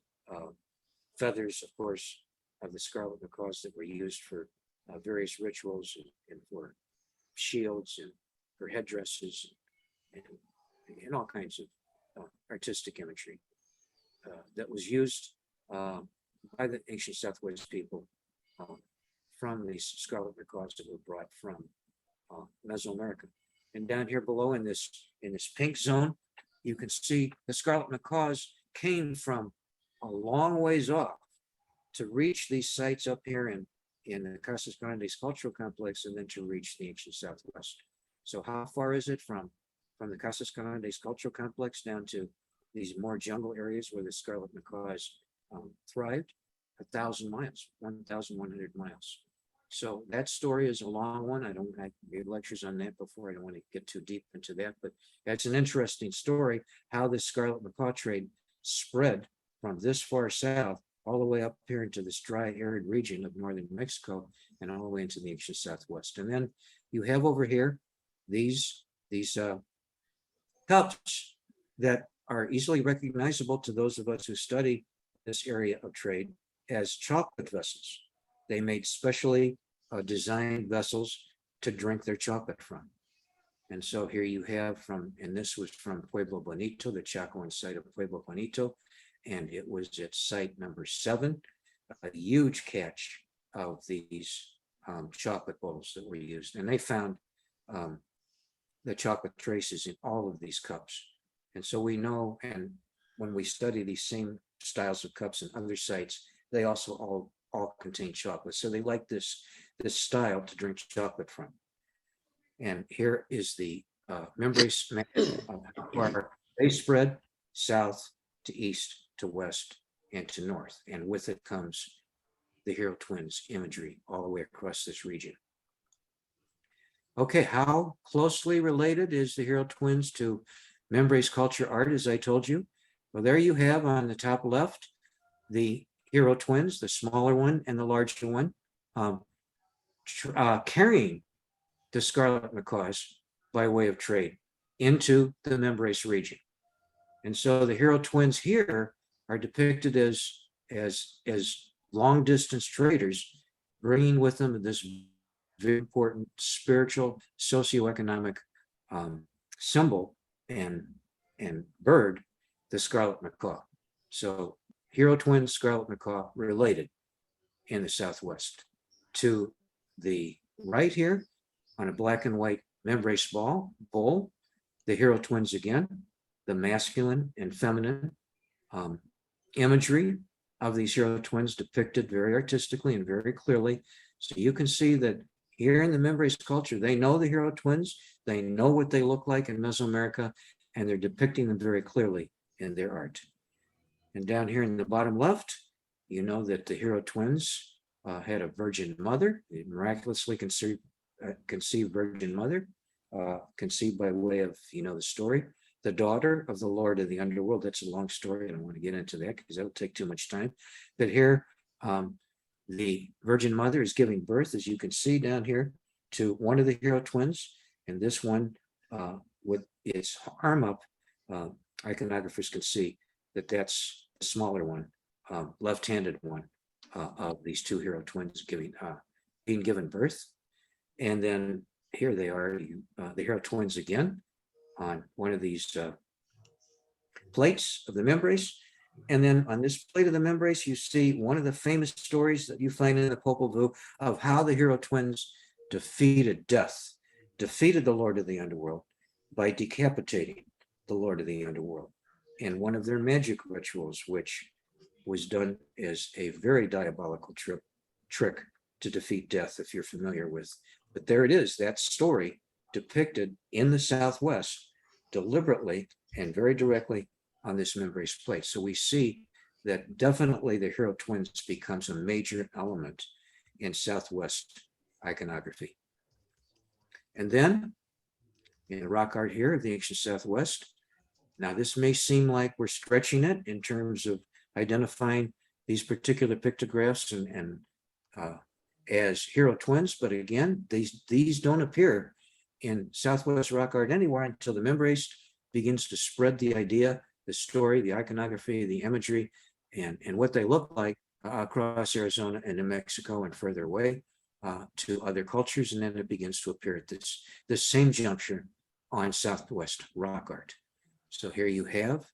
feathers, of course, of the Scarlet Macaws that were used for various rituals and for shields and for headdresses and all kinds of artistic imagery that was used by the ancient Southwest people from these Scarlet Macaws that were brought from Mesoamerica. And down here below in this pink zone, you can see the Scarlet Macaws came from a long ways off to reach these sites up here in the Casas Grandes cultural complex, and then to reach the ancient Southwest. So how far is it from from the Casas Grandes cultural complex down to these more jungle areas where the scarlet macaws thrived, 1,000 miles, 1,100 miles. So that story is a long one. I gave lectures on that before. I don't want to get too deep into that, but that's an interesting story, how the scarlet macaw trade spread from this far south all the way up here into this dry, arid region of northern Mexico and all the way into the ancient Southwest. And then you have over here these cups that are easily recognizable to those of us who study this area of trade as chocolate vessels. They made specially designed vessels to drink their chocolate from. And so here you have and this was from Pueblo Bonito, the Chacoan site of Pueblo Bonito, and it was at site number 7, a huge catch of these chocolate bowls that were used. And they found the chocolate traces in all of these cups. And so we know, and when we study these same styles of cups in other sites, they also all contain chocolate. So they like this style to drink chocolate from. And here is the membrace map of how they spread south to east to west and to north. And with it comes the hero twins imagery all the way across this region. Okay, how closely related is the hero twins to membrace culture art, as I told you? Well, there you have on the top left, the hero twins, the smaller one and the larger one, carrying the scarlet macaws by way of trade into the membrace region. And so the hero twins here are depicted as long distance traders, bringing with them this very important spiritual, socioeconomic symbol and bird, the scarlet macaw. So hero twins, scarlet macaw related in the Southwest. To the right here, on a black and white membrace bowl, the hero twins again, the masculine and feminine imagery of these hero twins depicted very artistically and very clearly. So you can see that here in the membrace culture, they know the hero twins, they know what they look like in Mesoamerica, and they're depicting them very clearly in their art. And down here in the bottom left, you know that the hero twins had a virgin mother, a miraculously conceived virgin mother, conceived by way of, the story, the daughter of the Lord of the Underworld. That's a long story. I don't want to get into that because that'll take too much time. But here, the Virgin Mother is giving birth, as you can see down here, to one of the hero twins. And this one, with its arm up, iconographers can see that that's the smaller one, left-handed one of these two hero twins being given birth. And then here they are, the hero twins again, on one of these plates of the membrace. And then on this plate of the membrace, you see one of the famous stories that you find in the Popol Vuh of how the hero twins defeated death, defeated the Lord of the Underworld by decapitating the Lord of the Underworld in one of their magic rituals, which was done as a very diabolical trick to defeat death, if you're familiar with. But there it is, that story depicted in the Southwest deliberately and very directly on this membrace plate. So we see that definitely the hero twins becomes a major element in Southwest iconography. And then in the rock art here of the ancient Southwest, now this may seem like we're stretching it in terms of identifying these particular pictographs and as hero twins, but again, these don't appear in Southwest rock art anywhere until the membrace begins to spread the idea, the story, the iconography, the imagery, and what they look like across Arizona and New Mexico and further away to other cultures. And then it begins to appear at this same juncture on Southwest rock art. So here you have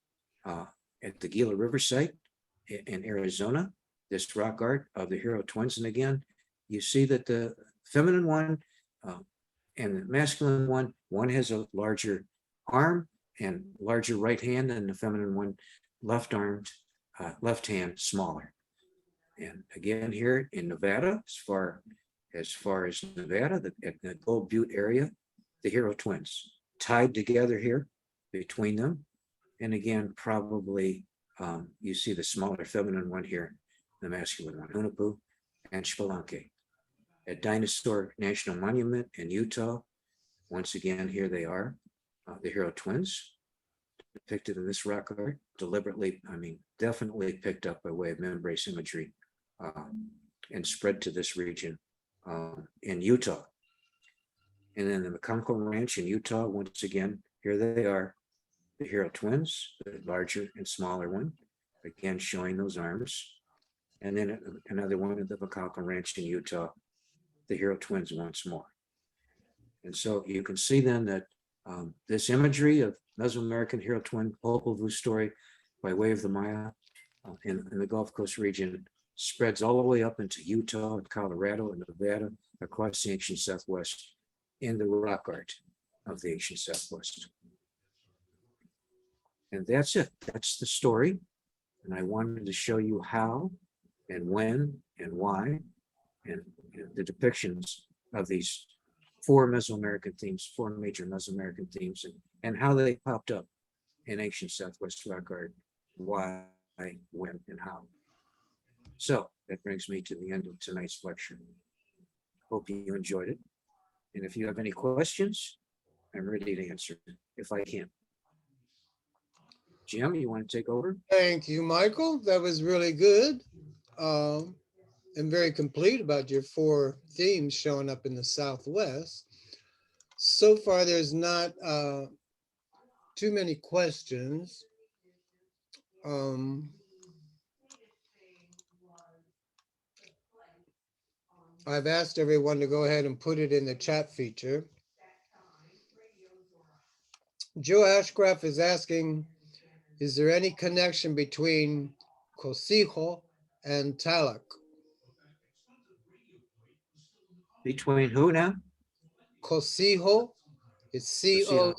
at the Gila River site in Arizona, this rock art of the hero twins. And again, you see that the feminine one and the masculine one has a larger arm and larger right hand, and the feminine one, left-armed, left hand, smaller. And again, here in Nevada, as far as Nevada, at the Gold Butte area, the hero twins tied together here between them. And again, probably you see the smaller feminine one here, the masculine one, Hunahpu and Spelunky. At Dinosaur National Monument in Utah, once again, here they are, the hero twins, depicted in this rock art, deliberately, I mean, definitely picked up by way of membrace imagery and spread to this region in Utah. And then the McCunkel Ranch in Utah, once again, here they are, the hero twins, the larger and smaller one, again showing those arms. And then another one at the McCunkel Ranch in Utah, the hero twins once more. And so you can see then that this imagery of Mesoamerican hero twin Popol Vuh story by way of the Maya in the Gulf Coast region spreads all the way up into Utah and Colorado and Nevada, across the ancient Southwest, in the rock art of the ancient Southwest. And that's it. That's the story. And I wanted to show you how and when and why, and the depictions of these four Mesoamerican themes, four major Mesoamerican themes, and how they popped up in ancient Southwest rock art, why, when, and how. So that brings me to the end of tonight's lecture. Hope you enjoyed it. And if you have any questions, I'm ready to answer if I can. Jim, you want to take over? Thank you, Michael. That was really good and very complete about your four themes showing up in the Southwest. So far, there's not too many questions. I've asked everyone to go ahead and put it in the chat feature. Joe Ashcraft is asking, is there any connection between Cosijo and Talak? Between who now? Cosijo, it's Cociho.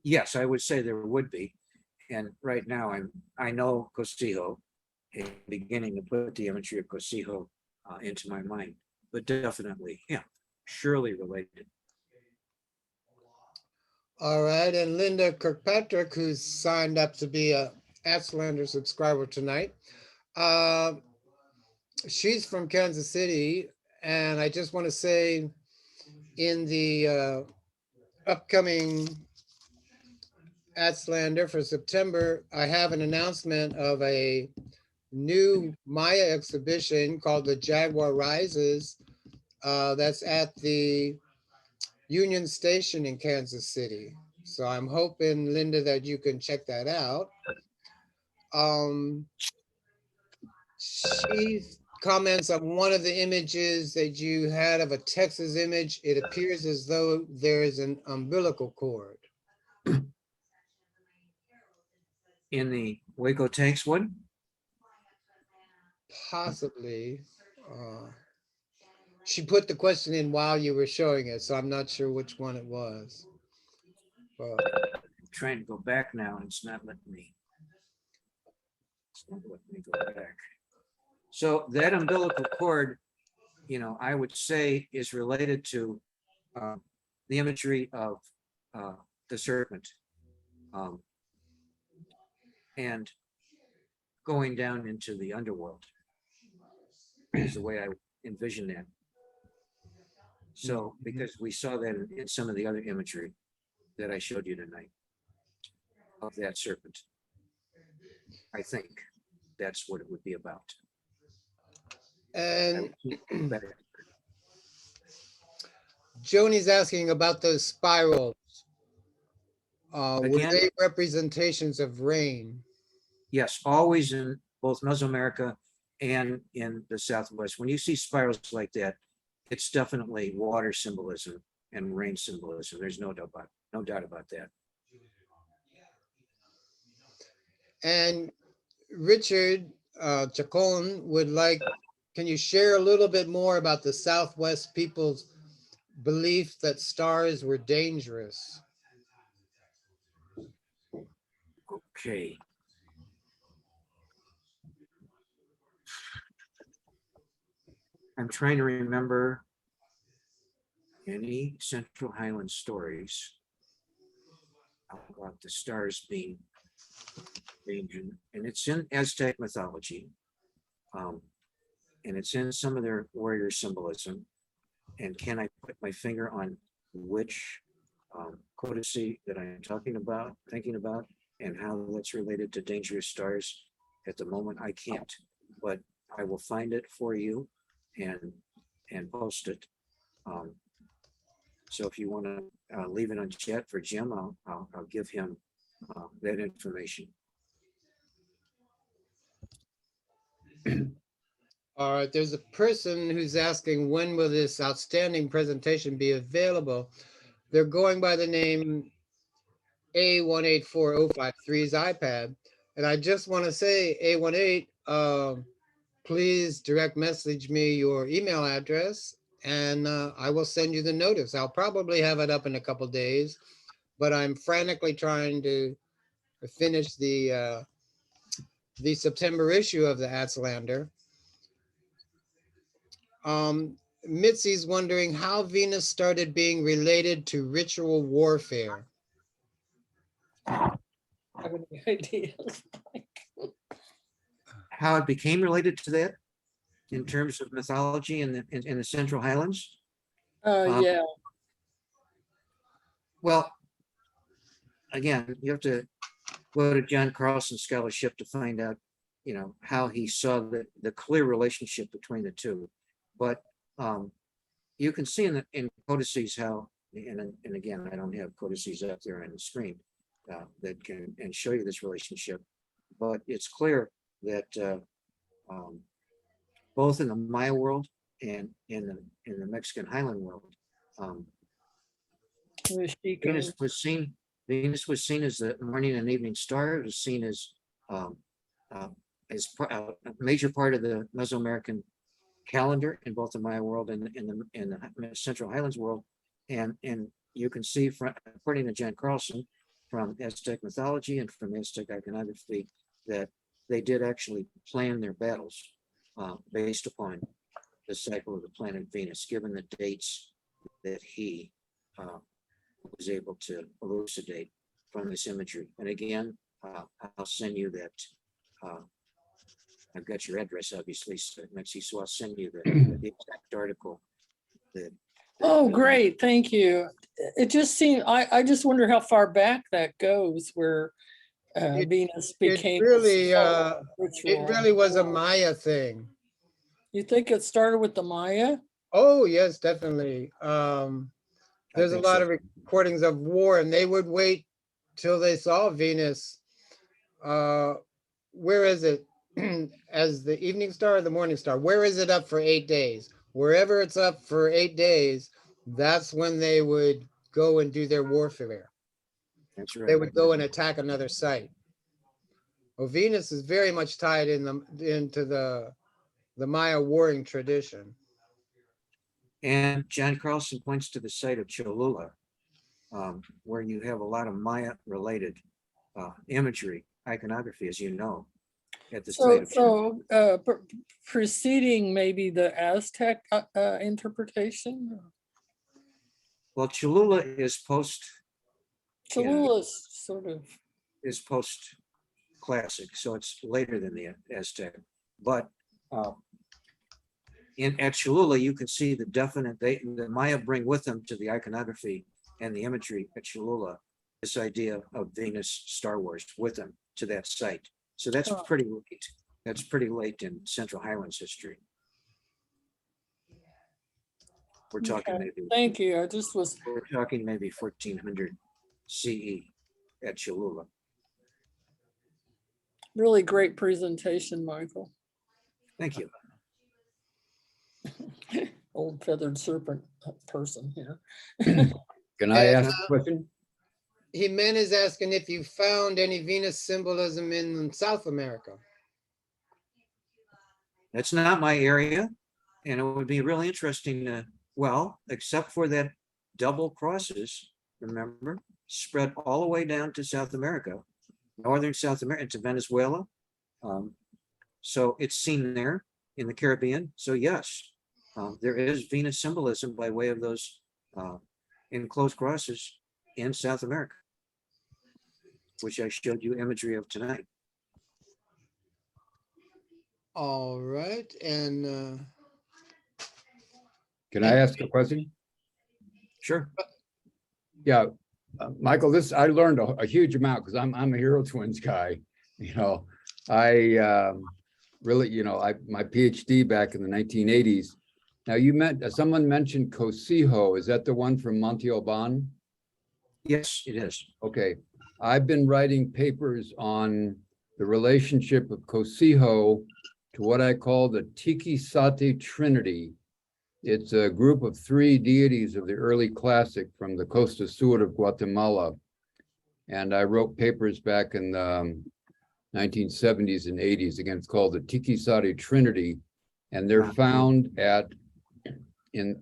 Yes, I would say there would be. And right now I know Cosijo, beginning to put the imagery of Cosijo into my mind, but definitely, yeah, surely related. All right, and Linda Kirkpatrick, who's signed up to be a Aztlander subscriber tonight, she's from Kansas City, and I just want to say, in the upcoming Aztlander for September, I have an announcement of a new Maya exhibition called the Jaguar Rises. That's at the Union Station in Kansas City. So I'm hoping, Linda, that you can check that out. She comments on one of the images that you had of a Texas image. It appears as though there is an umbilical cord. In the Waco tanks one? Possibly. She put the question in while you were showing it, so I'm not sure which one it was. I'm trying to go back now and it's not letting me. It's not letting me go back. So that umbilical cord, you know, I would say is related to the imagery of the serpent and going down into the underworld is the way I envision that. So, because we saw that in some of the other imagery that I showed you tonight of that serpent, I think that's what it would be about. And Joni's asking about those spirals. Were they representations of rain? Yes, always in both Mesoamerica and in the Southwest. When you see spirals like that, it's definitely water symbolism and rain symbolism. There's no doubt about that. And Richard Chacon would like, can you share a little bit more about the Southwest people's belief that stars were dangerous? Okay. I'm trying to remember. any Central Highland stories about the stars being, and it's in Aztec mythology. And it's in some of their warrior symbolism. And can I put my finger on which codicy that I'm talking about, thinking about, and how that's related to dangerous stars? At the moment, I can't, but I will find it for you and post it. So if you want to leave it on chat for Jim, I'll give him that information. All right, there's a person who's asking when will this outstanding presentation be available? They're going by the name A184053's iPad. And I just want to say, A18, please direct message me your email address and I will send you the notice. I'll probably have it up in a couple days, but I'm frantically trying to finish the September issue of the Aztlander. Mitzi's wondering how Venus started being related to ritual warfare. I have any idea. How it became related to that in terms of mythology in the Central Highlands? Yeah, Well, again, you have to go to John Carlson's scholarship to find out, how he saw the clear relationship between the two. But you can see in codices how, and again, I don't have codices up there on the screen that can and show you this relationship, but it's clear that both in the Maya world and in the Mexican Highland world, Venus was seen. Venus was seen as the morning and evening star. It was seen as a major part of the Mesoamerican calendar in both the Maya world and in the Central Highlands world. And you can see, according to Jan Carlson, from Aztec mythology and from Aztec iconography, that they did actually plan their battles based upon the cycle of the planet Venus, given the dates that he was able to elucidate from this imagery. And again, I'll send you that. I've got your address, obviously, Mitzi, so I'll send you the exact article. Oh, great. Thank you. It just seemed, I just wonder how far back that goes where Venus became. It really was a Maya thing. You think it started with the Maya? Oh, yes, definitely. There's a lot of recordings of war, and they would wait till they saw Venus. Where is it? As the evening star or the morning star? Where is it up for 8 days? Wherever it's up for 8 days, that's when they would go and do their warfare. That's right. They would go and attack another site. Well, Venus is very much tied into the Maya warring tradition. And John Carlson points to the site of Cholula, where you have a lot of Maya-related imagery, iconography, as you know, at the site of Cholula. Preceding maybe the Aztec interpretation? Well, Cholula is Cholula's sort of post-classic, so it's later than the Aztec. But at Cholula, you can see the definite, the Maya bring with them to the iconography and the imagery at Cholula, this idea of Venus Star Wars with them to that site. So that's pretty late. That's pretty late in Central Highlands history. We're talking maybe. Thank you. We're talking maybe 1400 CE at Cholula. Really great presentation, Michael. Thank you. Old feathered serpent person here. Can I ask a question? Jimenez is asking if you found any Venus symbolism in South America. That's not my area, and it would be really interesting to, well, except for that double crosses, remember, spread all the way down to South America, northern South America, to Venezuela. So it's seen there in the Caribbean. So yes, there is Venus symbolism by way of those in close crosses in South America, which I showed you imagery of tonight. All right, and Can I ask a question? Sure. Yeah, Michael, I learned a huge amount because I'm a Hero Twins guy. You know, I really, my PhD back in the 1980s. Now someone mentioned Cosijo. Is that the one from Monte Alban? Yes, it is. Okay, I've been writing papers on the relationship of Cosijo to what I call the Tiquisate Trinity. It's a group of 3 deities of the early classic from the Costa Sur of Guatemala. And I wrote papers back in the 1970s and 80s, again, it's called the Tiquisate Trinity. And they're found in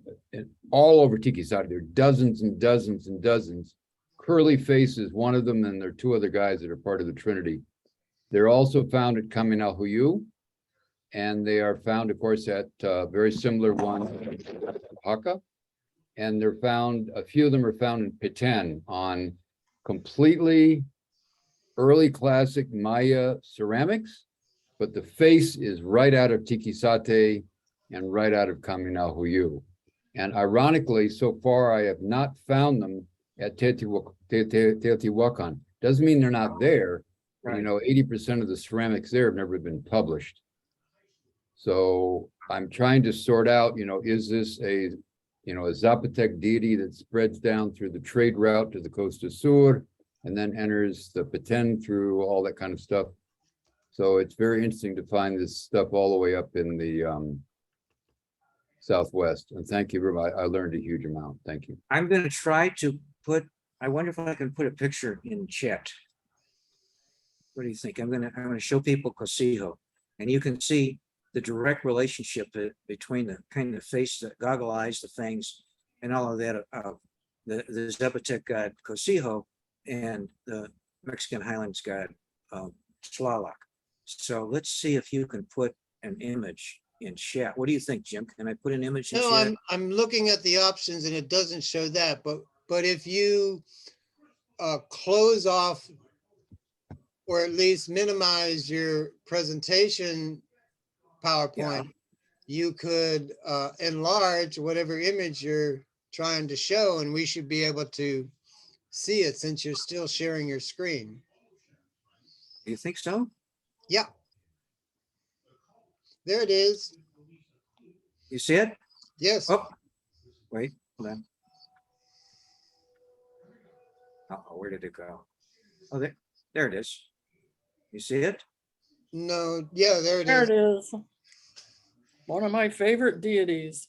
all over Tiquisate. There are dozens and dozens and dozens. Curly Face is one of them, and there are 2 other guys that are part of the Trinity. They're also found at Caminalhuyu, and they are found, of course, at very similar one, Oaxaca. And they're found, a few of them are found in Petén on completely early classic Maya ceramics, but the face is right out of Tiquisate and right out of Caminalhuyu. And ironically, so far, I have not found them at Teotihuacan. Doesn't mean they're not there. Right. 80% of the ceramics there have never been published. So I'm trying to sort out, is this a Zapotec deity that spreads down through the trade route to the Costa Sur and then enters the Petén through all that kind of stuff. So it's very interesting to find this stuff all the way up in the Southwest. And thank you very much. I learned a huge amount. Thank you. I'm going to try to I wonder if I can put a picture in chat. What do you think? I'm going to show people Cosijo, and you can see the direct relationship between the kind of face, the goggle eyes, the fangs, and all of that of the Zapotec god Cosijo and the Mexican Highlands god Tlaloc. So let's see if you can put an image in chat. What do you think, Jim? Can I put an image in no, chat? I'm looking at the options and it doesn't show that, but if you close off or at least minimize your presentation PowerPoint, you could enlarge whatever image you're trying to show, and we should be able to see it since you're still sharing your screen. Do you think so? Yeah. There it is. You see it? Yes. Oh, wait, hold on. Oh, where did it go? Oh, there it is. You see it? No, yeah, there it There is. it is. One of my favorite deities.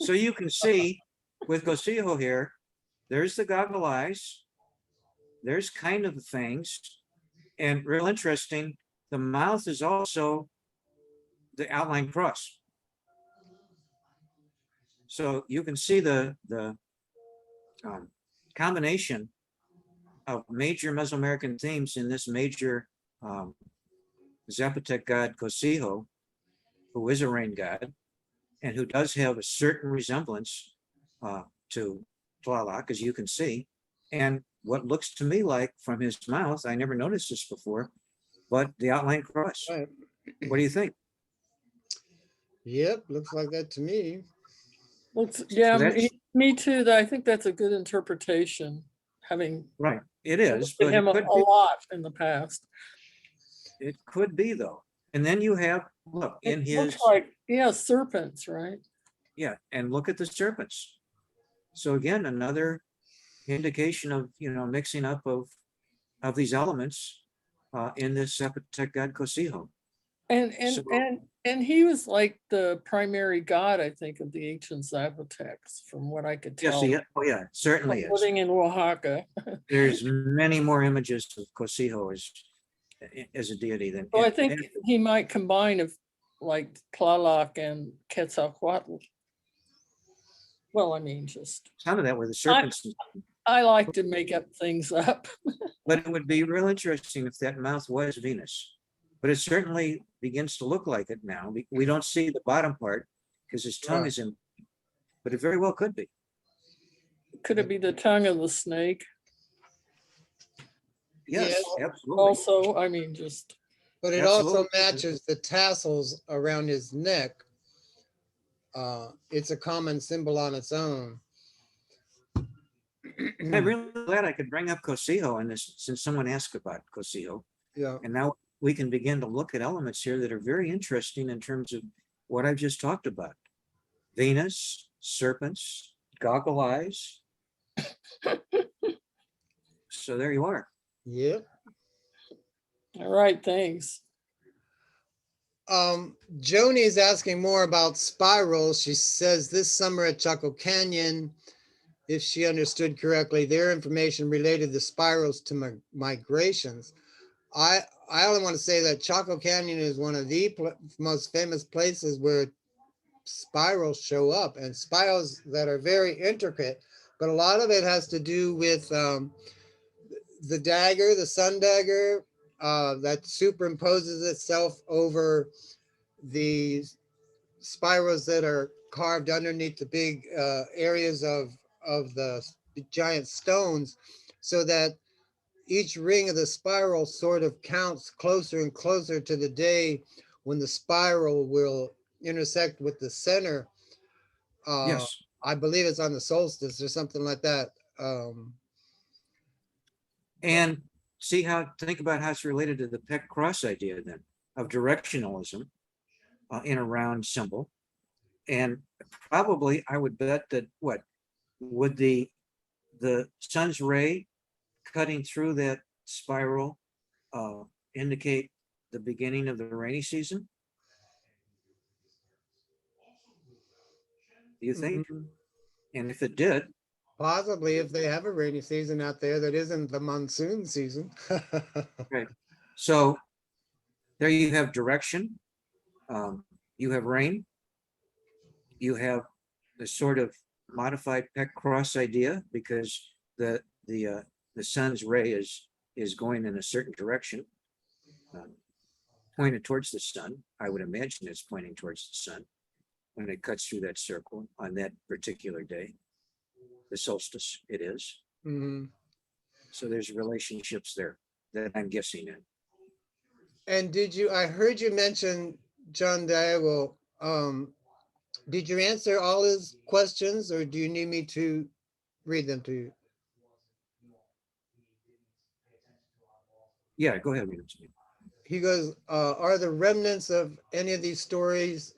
So you can see with Cosijo here, there's the goggle eyes. There's kind of the fangs. And real interesting, the mouth is also the outline cross. So you can see the combination of major Mesoamerican themes in this major Zapotec god Cosijo, who is a rain god, and who does have a certain resemblance to Tlaloc, as you can see, and what looks to me like from his mouth, I never noticed this before, but the outline cross. Right. What do you think? Yep, looks like that to me. Looks, yeah, that's- me too. I think that's a good interpretation, having Right, it is, looked at but him a lot in the past. it could be though. And then you have, look, in It his, looks like, yeah, serpents, right? yeah, and look at the serpents. So again, another indication of, mixing up of these elements in this Zapotec god Cosijo. And So- and he was like the primary god, I think, of the ancient Zapotecs, from what I could Yes, tell. oh yeah, certainly from is. living in Oaxaca. There's many more images of Cosijo as a deity than. So I think he might combine of like Tlaloc and Quetzalcoatl. Well, I mean, just Some of that were the serpents, I like to make up things up. but it would be real interesting if that mouth was Venus. But it certainly begins to look like it now. We don't see the bottom part because his tongue Right. is in, but it very well could be. Could it be the tongue of the snake? Yes, Yeah. absolutely. Also, I mean, just, But it also Absolutely. matches the tassels around his neck. It's a common symbol on its own. I'm really glad I could bring up Cosejo in this, since someone asked about Cosejo. Yeah. And now we can begin to look at elements here that are very interesting in terms of what I've just talked about. Venus, serpents, goggle eyes. So there you are. Yep. all right, thanks. Joni is asking more about spirals. She says this summer at Chaco Canyon, if she understood correctly, their information related the spirals to migrations. I only want to say that Chaco Canyon is one of the most famous places where spirals show up, and spirals that are very intricate, but a lot of it has to do with the dagger, the sun dagger, that superimposes itself over the spirals that are carved underneath the big areas of the giant stones, so that each ring of the spiral sort of counts closer and closer to the day when the spiral will intersect with the center. Yes. I believe it's on the solstice or something like that. And see how, think about how it's related to the Peck cross idea then of directionalism in a round symbol. And probably I would bet that what would the sun's ray cutting through that spiral indicate the beginning of the rainy season? Do you think? Mhm. And if it did, Possibly if they have a rainy season out there that isn't the monsoon season. right. So there you have direction, you have rain, you have the sort of modified Peck cross idea because the sun's ray is going in a certain direction, pointed towards the sun. I would imagine it's pointing towards the sun when it cuts through that circle on that particular day, the solstice it is. Mhm. So there's relationships there that I'm guessing in. And I heard you mention John Diego. Did you answer all his questions or do you need me to read them to you? Yeah, go ahead. Read it to me. He goes, are the remnants of any of these stories,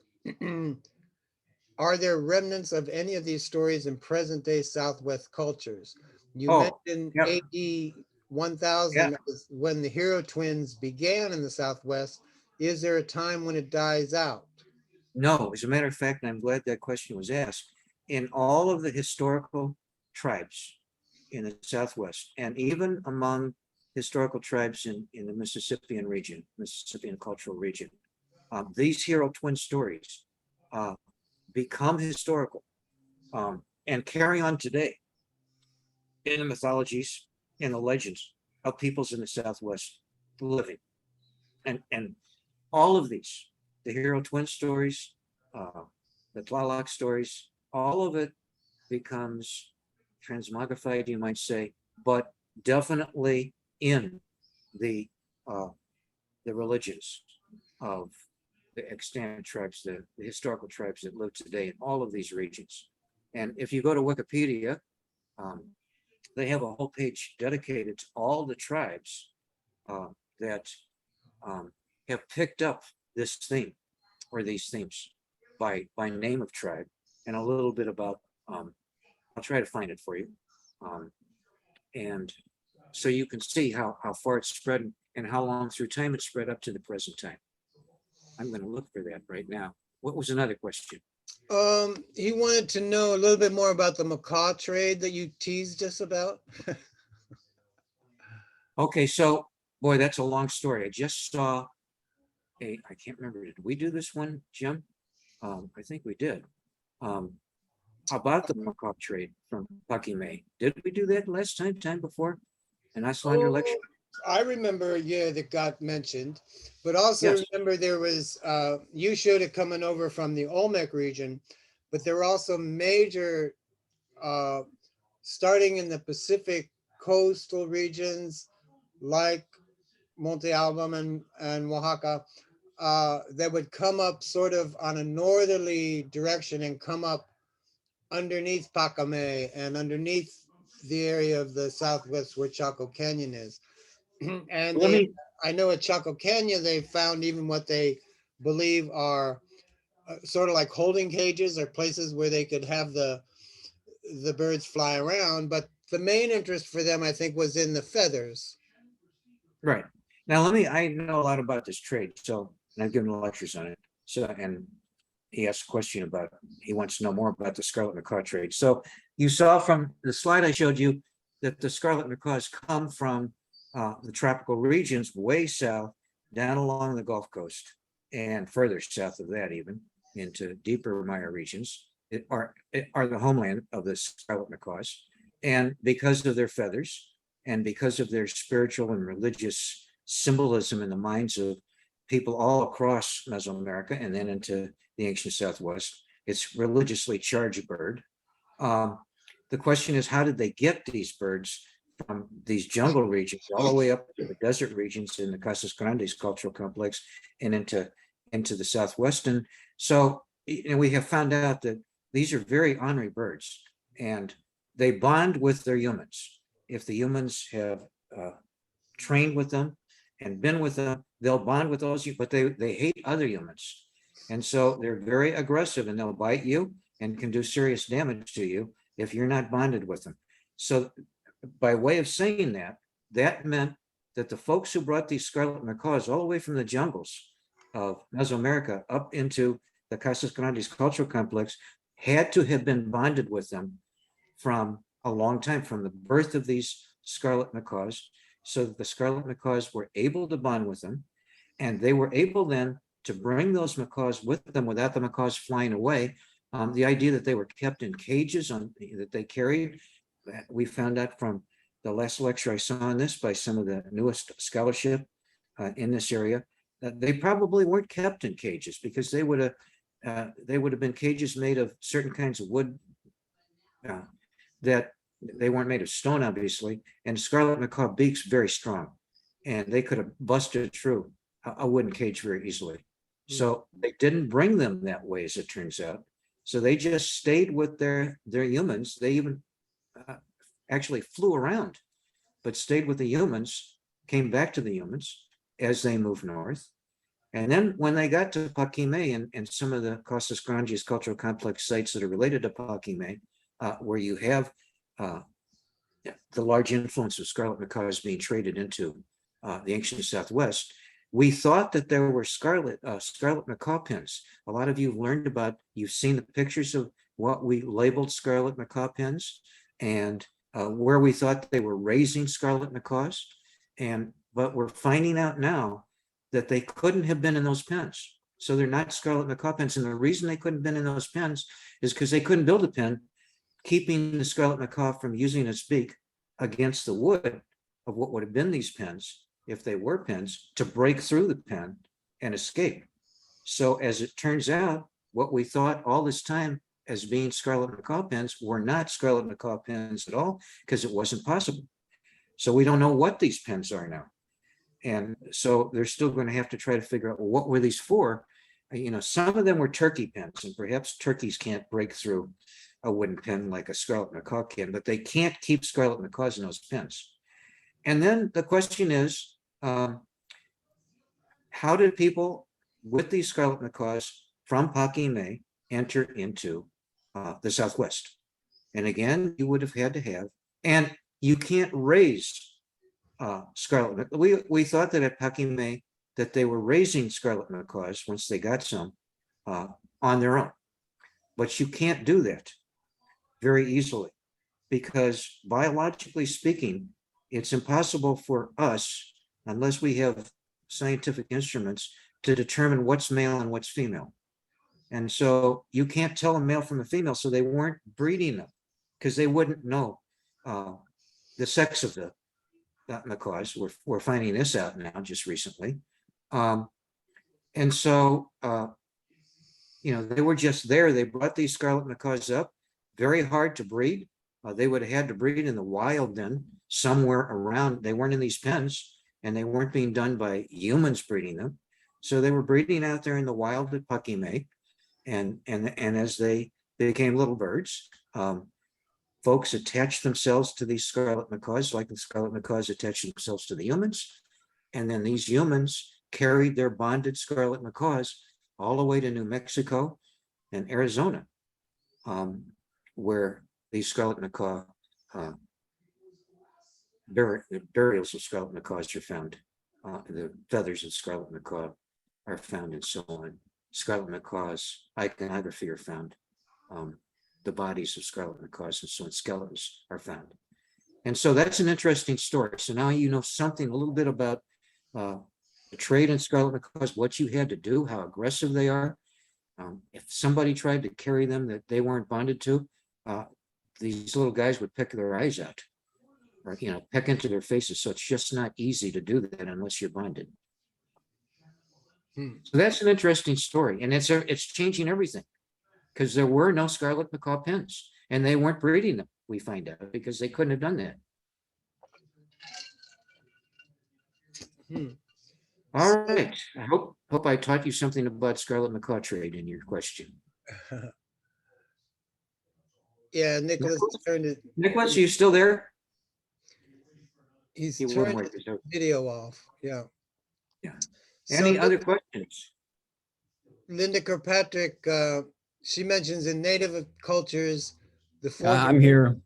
are there remnants of any of these stories in present day Southwest cultures? You Oh, mentioned yep. AD 1000 is when the hero twins began in the Southwest. Is there a time when it dies out? No, as a matter of fact, and I'm glad that question was asked. In all of the historical tribes in the Southwest, and even among historical tribes in the Mississippian region, Mississippian cultural region, these hero twin stories become historical and carry on today in the mythologies and the legends of peoples in the Southwest living. And all of these, the hero twin stories, the Tlaloc stories, all of it becomes transmogrified, you might say, but definitely in the uh, the religions of the extant tribes, the historical tribes that live today in all of these regions. And if you go to Wikipedia, um, they have a whole page dedicated to all the tribes that have picked up this theme or these themes by name of tribe and a little bit about I'll try to find it for you. And so you can see how far it's spread and how long through time it's spread up to the present time. I'm going to look for that right now. What was another question? He wanted to know a little bit more about the macaw trade that you teased us about. Okay, so boy, that's a long story. I just saw I can't remember, did we do this one, Jim? I think we did. About the macaw trade from Bucky May. Did we do that last time before? An Aztlander lecture? I remember, yeah, that got mentioned, but also Yes. remember there was, you showed it coming over from the Olmec region, but there were also major starting in the Pacific coastal regions like Monte Alban and Oaxaca, that would come up sort of on a northerly direction and come up underneath Pacame and underneath the area of the southwest where Chaco Canyon is. And Let me, I know at Chaco Canyon, they found even what they believe are sort of like holding cages or places where they could have the birds fly around. But the main interest for them, I think, was in the feathers. right. Now, let me, I know a lot about this trade, so, and I've given lectures on it. So, and he asked a question about, he wants to know more about the scarlet macaw trade. So you saw from the slide I showed you that the scarlet macaws come from the tropical regions way south, down along the Gulf Coast, and further south of that even, into deeper Maya regions, are the homeland of the scarlet macaws. And because of their feathers, and because of their spiritual and religious symbolism in the minds of people all across Mesoamerica and then into the ancient Southwest, it's religiously charged bird. The question is, how did they get these birds from these jungle regions all the way up to the desert regions in the Casas Grandes cultural complex and into the Southwest? And so, we have found out that these are very ornery birds, and they bond with their humans. If the humans have trained with them and been with them, they'll bond with those, but they hate other humans. And so they're very aggressive, and they'll bite you and can do serious damage to you if you're not bonded with them. So by way of saying that, that meant that the folks who brought these scarlet macaws all the way from the jungles of Mesoamerica up into the Casas Grandes cultural complex had to have been bonded with them from a long time, from the birth of these scarlet macaws, so that the scarlet macaws were able to bond with them, and they were able then to bring those macaws with them without the macaws flying away. The idea that they were kept in cages that they carried, we found out from the last lecture I saw on this by some of the newest scholarship in this area, that they probably weren't kept in cages, because they would have been cages made of certain kinds of wood that they weren't made of stone, obviously, and scarlet macaw beaks very strong, and they could have busted through a wooden cage very easily. So they didn't bring them that way, as it turns out. So they just stayed with their humans. They even actually flew around, but stayed with the humans, came back to the humans as they moved north. And then when they got to Paquime and some of the Casas Grandes cultural complex sites that are related to Paquime, where you have the large influence of scarlet macaws being traded into the ancient Southwest, we thought that there were scarlet macaw pens. A lot of you have learned about, you've seen the pictures of what we labeled scarlet macaw pens, and where we thought they were raising scarlet macaws. But we're finding out now that they couldn't have been in those pens. So they're not scarlet macaw pens. And the reason they couldn't have been in those pens is because they couldn't build a pen keeping the scarlet macaw from using its beak against the wood of what would have been these pens, if they were pens, to break through the pen and escape. So as it turns out, what we thought all this time as being scarlet macaw pens were not scarlet macaw pens at all, because it wasn't possible. So we don't know what these pens are now. And so they're still going to have to try to figure out, well, what were these for? Some of them were turkey pens, and perhaps turkeys can't break through a wooden pen like a scarlet macaw can, but they can't keep scarlet macaws in those pens. And then the question is, how did people with these scarlet macaws from Paquime enter into the Southwest? And again, you would have had to have, and you can't raise scarlet. We thought that at Paquime that they were raising scarlet macaws once they got some on their own, but you can't do that very easily, because biologically speaking, it's impossible for us, unless we have scientific instruments, to determine what's male and what's female. And so you can't tell a male from a female, so they weren't breeding them because they wouldn't know the sex of the macaws. We're finding this out now just recently. And so, they were just there. They brought these scarlet macaws up, very hard to breed, they would have had to breed in the wild then, somewhere around. They weren't in these pens, and they weren't being done by humans breeding them. So they were breeding out there in the wild at Puckimay. And as they became little birds, folks attached themselves to these scarlet macaws, like the scarlet macaws attached themselves to the humans. And then these humans carried their bonded scarlet macaws all the way to New Mexico and Arizona, where these scarlet macaw burials of scarlet macaws are found. The feathers of scarlet macaw are found, and so on. Scarlet macaws iconography are found. The bodies of scarlet macaws and so on, skeletons are found. And so that's an interesting story. So now you know something a little bit about the trade in scarlet macaws, what you had to do, how aggressive they are. If somebody tried to carry them that they weren't bonded to, these little guys would pick their eyes out, or peck into their faces. So it's just not easy to do that unless you're bonded. So that's an interesting story, and it's changing everything, because there were no scarlet macaw pens, and they weren't breeding them. We find out because they couldn't have done that. All right. I hope I taught you something about scarlet macaw trade in your question. Yeah, Nicholas turned it. Nicholas, are you still there? He's He wouldn't turned work. his video off. Yeah. Yeah. So Any other questions? Linda Kirkpatrick, she mentions in native cultures, the four. I'm here.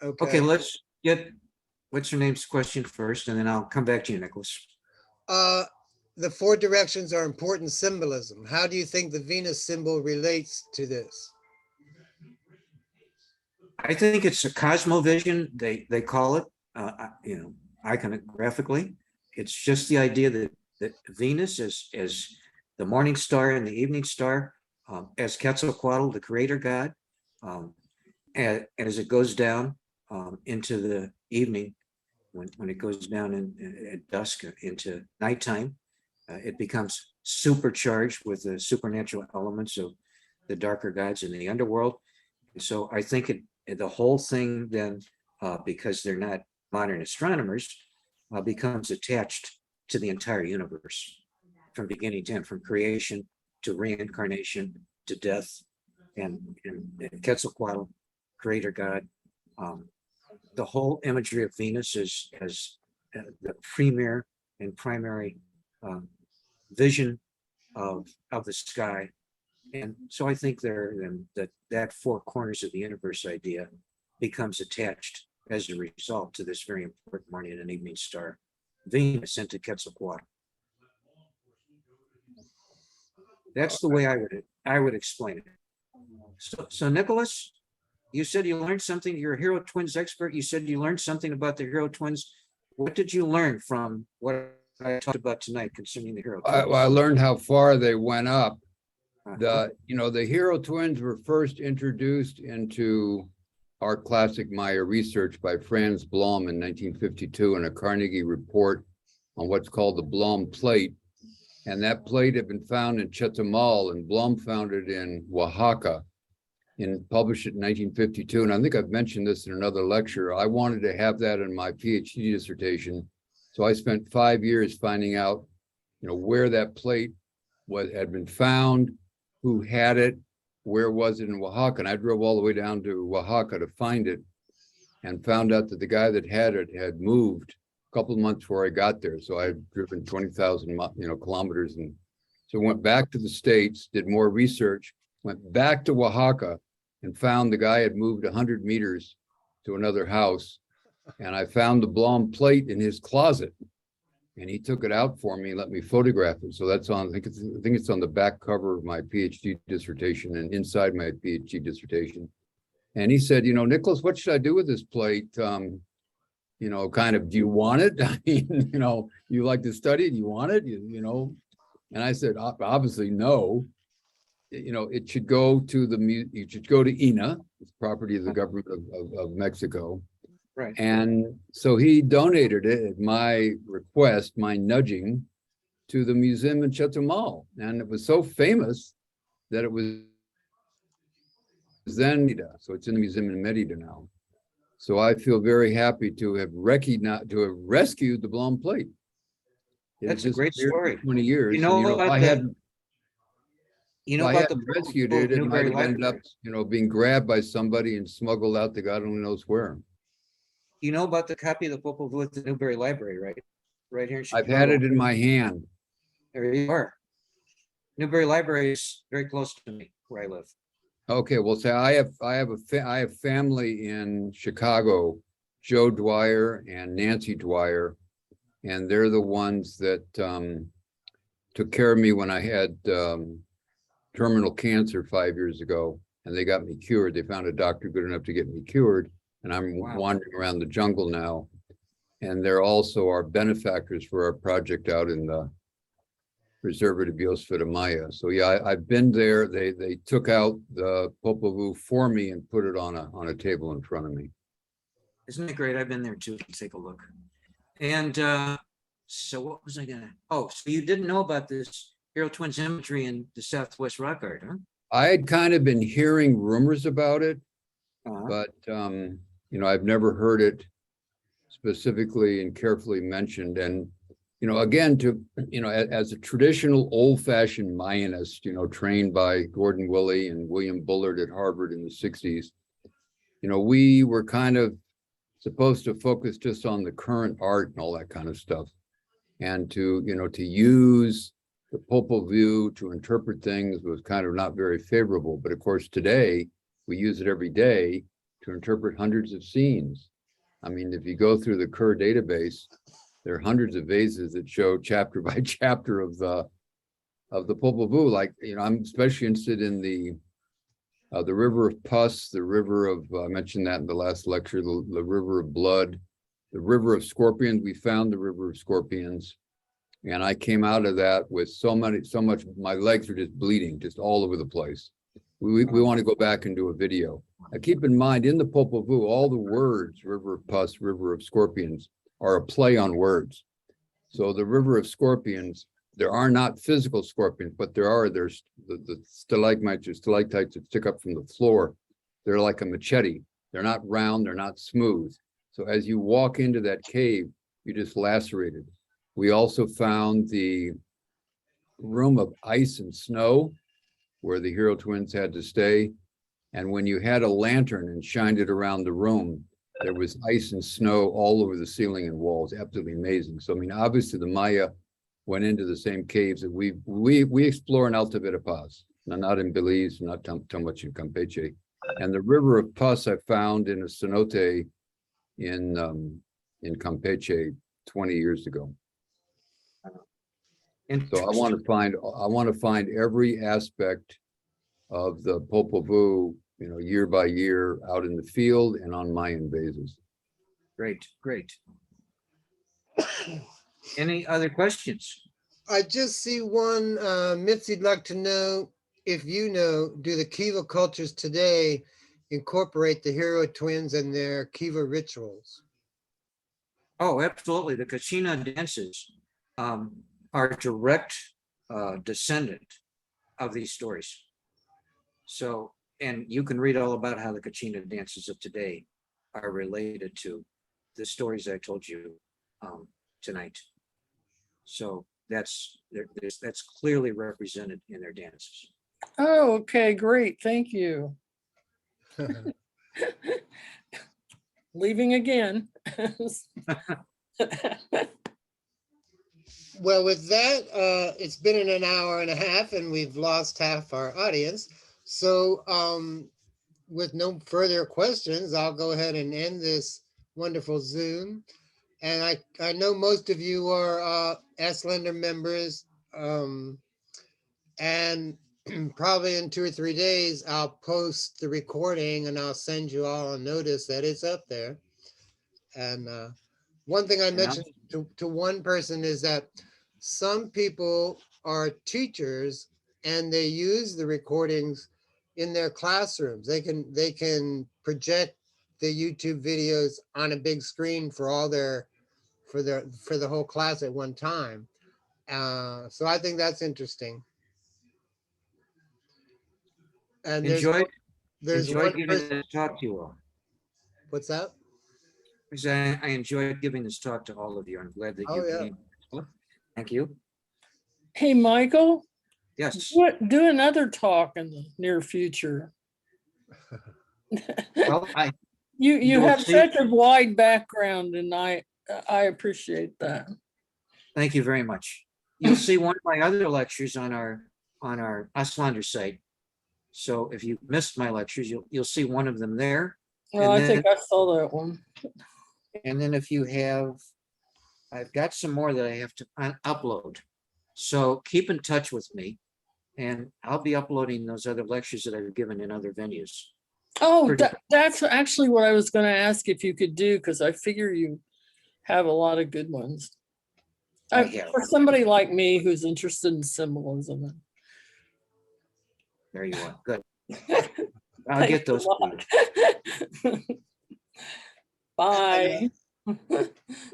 Okay, let's get what's her name's question first, and then I'll come back to you, Nicholas. The four directions are important symbolism. How do you think the Venus symbol relates to this? I think it's a cosmovision. They call it, iconographically. It's just the idea that Venus is the morning star and the evening star, as Quetzalcoatl, the creator god, as it goes down into the evening, when it goes down at dusk into nighttime, it becomes supercharged with the supernatural elements of the darker gods in the underworld. And so I think the whole thing then, because they're not modern astronomers, becomes attached to the entire universe from beginning to end, from creation to reincarnation to death, and Quetzalcoatl, creator god. The whole imagery of Venus is as the premier and primary vision of the sky. And so I think that four corners of the universe idea becomes attached as a result to this very important morning and evening star, Venus, into Quetzalcoatl. That's the way I would explain it. So Nicholas, you said you learned something. You're a Hero Twins expert. You said you learned something about the Hero Twins. What did you learn from what I talked about tonight concerning the Hero Twins? I learned how far they went up. Uh-huh. The Hero Twins were first introduced into our classic Maya research by Franz Blom in 1952 in a Carnegie report on what's called the Blom plate. And that plate had been found in Chetumal, and Blom found it in Oaxaca and published it in 1952. And I think I've mentioned this in another lecture. I wanted to have that in my PhD dissertation. So I spent 5 years finding out, where that plate had been found, who had it, where was it in Oaxaca. And I drove all the way down to Oaxaca to find it, and found out that the guy that had it had moved a couple of months before I got there. So I had driven 20,000 kilometers, and so went back to the States, did more research, went back to Oaxaca, and found the guy had moved 100 meters to another house. And I found the Blom plate in his closet, and he took it out for me and let me photograph it. So that's on, I think it's on the back cover of my PhD dissertation and inside my PhD dissertation. And he said, Nicholas, what should I do with this plate? Do you want it? I mean, you like to study it, you want it, And I said, obviously, no. It should go to it should go to INA, it's property of the government of Mexico. Right. And so he donated it at my request, my nudging, to the museum in Chetumal. And it was so famous that it was then, so it's in the museum in Merida now. So I feel very happy to have rescued the blown plate. It had That's a great disappeared for story. 20 years. You know and, about if I the- hadn't, You if know I about the hadn't rescued Popple it, it might Newberry have ended up, Library? being grabbed by somebody and smuggled out to God only knows where. You know about the copy of the Popple Vuh at the Newberry Library, right? Right here in I've Chicago. had it in my hand. There you are. Newberry Library is very close to me where I live. Okay, well, say I have family in Chicago, Joe Dwyer and Nancy Dwyer, and they're the ones that took care of me when I had terminal cancer 5 years ago, and they got me cured. They found a doctor good enough to get me cured, and I'm Wow. wandering around the jungle now. And they're also our benefactors for our project out in the Reserva de Biosfera Maya. So yeah, I've been there. They took out the Popol Vuh for me and put it on a table in front of me. Isn't it great? I've been there too. Take a look. And so what was I gonna? Oh, so you didn't know about this Hero Twins imagery in the Southwest Rock Art, huh? I had kind of been hearing rumors about it, Uh-huh. but I've never heard it specifically and carefully mentioned. And again, as a traditional old-fashioned Mayanist, trained by Gordon Willey and William Bullard at Harvard in the 60s, we were kind of supposed to focus just on the current art and all that kind of stuff, and to use the Popol Vuh to interpret things was kind of not very favorable. But of course, today we use it every day to interpret hundreds of scenes. I mean, if you go through the Kerr database, there are hundreds of vases that show chapter by chapter of the Popol Vuh. Like, I'm especially interested in the river of pus, the river of, I mentioned that in the last lecture, the river of blood, the river of scorpions. We found the river of scorpions. And I came out of that with so much, my legs were just bleeding, just all over the place. We want to go back and do a video. Keep in mind, in the Popol Vuh, all the words, river of pus, river of scorpions, are a play on words. So the river of scorpions, there are not physical scorpions, but there's the stalagmites or stalactites that stick up from the floor. They're like a machete. They're not round, they're not smooth. So as you walk into that cave, you just lacerated. We also found the room of ice and snow where the Hero Twins had to stay. And when you had a lantern and shined it around the room, there was ice and snow all over the ceiling and walls. Absolutely amazing. So, I mean, obviously the Maya went into the same caves that we explore in Alta Verapaz, not in Belize, not too much in Campeche. And the river of pus I found in a cenote in Campeche 20 years ago. So I want to find every aspect of the Popol Vuh, year by year out in the field and on Mayan vases. Great, great. Any other questions? I just see one, Mitzi'd like to know if do the Kiva cultures today incorporate the Hero Twins and their Kiva rituals? Oh, absolutely. The Kachina dances are direct descendant of these stories. So, and you can read all about how the Kachina dances of today are related to the stories I told you tonight. So that's clearly represented in their dances. Oh, okay, great. Thank you. Leaving again. Well, with that, it's been an hour and a half and we've lost half our audience. So with no further questions, I'll go ahead and end this wonderful Zoom. And I know most of you are Aztlander members, and probably in 2 or 3 days, I'll post the recording and I'll send you all a notice that it's up there. And one thing I mentioned to one person is that some people are teachers and they use the recordings in their classrooms. They can project the YouTube videos on a big screen for all for the whole class at one time. So I think that's interesting. And Enjoy. There's Enjoyed one giving person, this talk to you all. what's that? Because I enjoyed giving this talk to all of you. I'm glad that Oh, you yeah. came. Thank you. Hey, Michael, Yes. do another talk in the near future. Well, You you'll have see- such a wide background, and I appreciate that. Thank you very much. You'll see one of my other lectures on our Aztlander site. So if you missed my lectures, you'll see one of them there. Well, And I think I saw that one. And then if you have, I've got some more that I have to upload. So keep in touch with me and I'll be uploading those other lectures that I've given in other venues. Oh, Pretty- that's actually what I was going to ask if you could do, because I figure you have a lot of good ones. I have. For somebody like me who's interested in symbolism. There you are. Good. I'll get those. to you. Bye.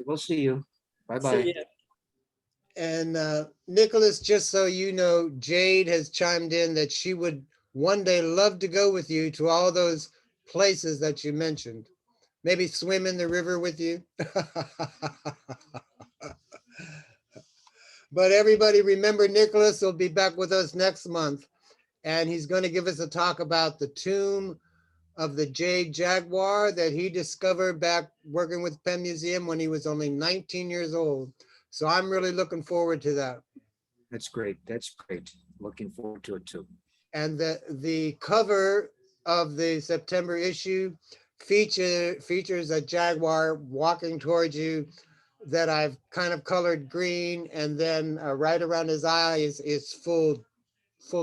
We'll see you. See Bye-bye. ya. And Nicholas, just so you know, Jade has chimed in that she would one day love to go with you to all those places that you mentioned. Maybe swim in the river with you. But everybody remember, Nicholas will be back with us next month. And he's going to give us a talk about the tomb of the Jade Jaguar that he discovered back working with Penn Museum when he was only 19 years old. So I'm really looking forward to that. That's great. That's great. Looking forward to it too. And the cover of the September issue features a jaguar walking towards you that I've kind of colored green, and then right around his eyes is full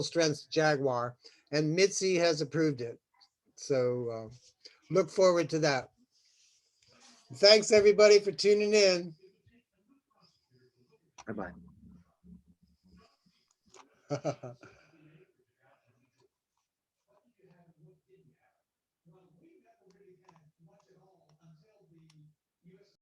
strength jaguar, and Mitzi has approved it. So look forward to that. Thanks everybody for tuning in. Bye-bye.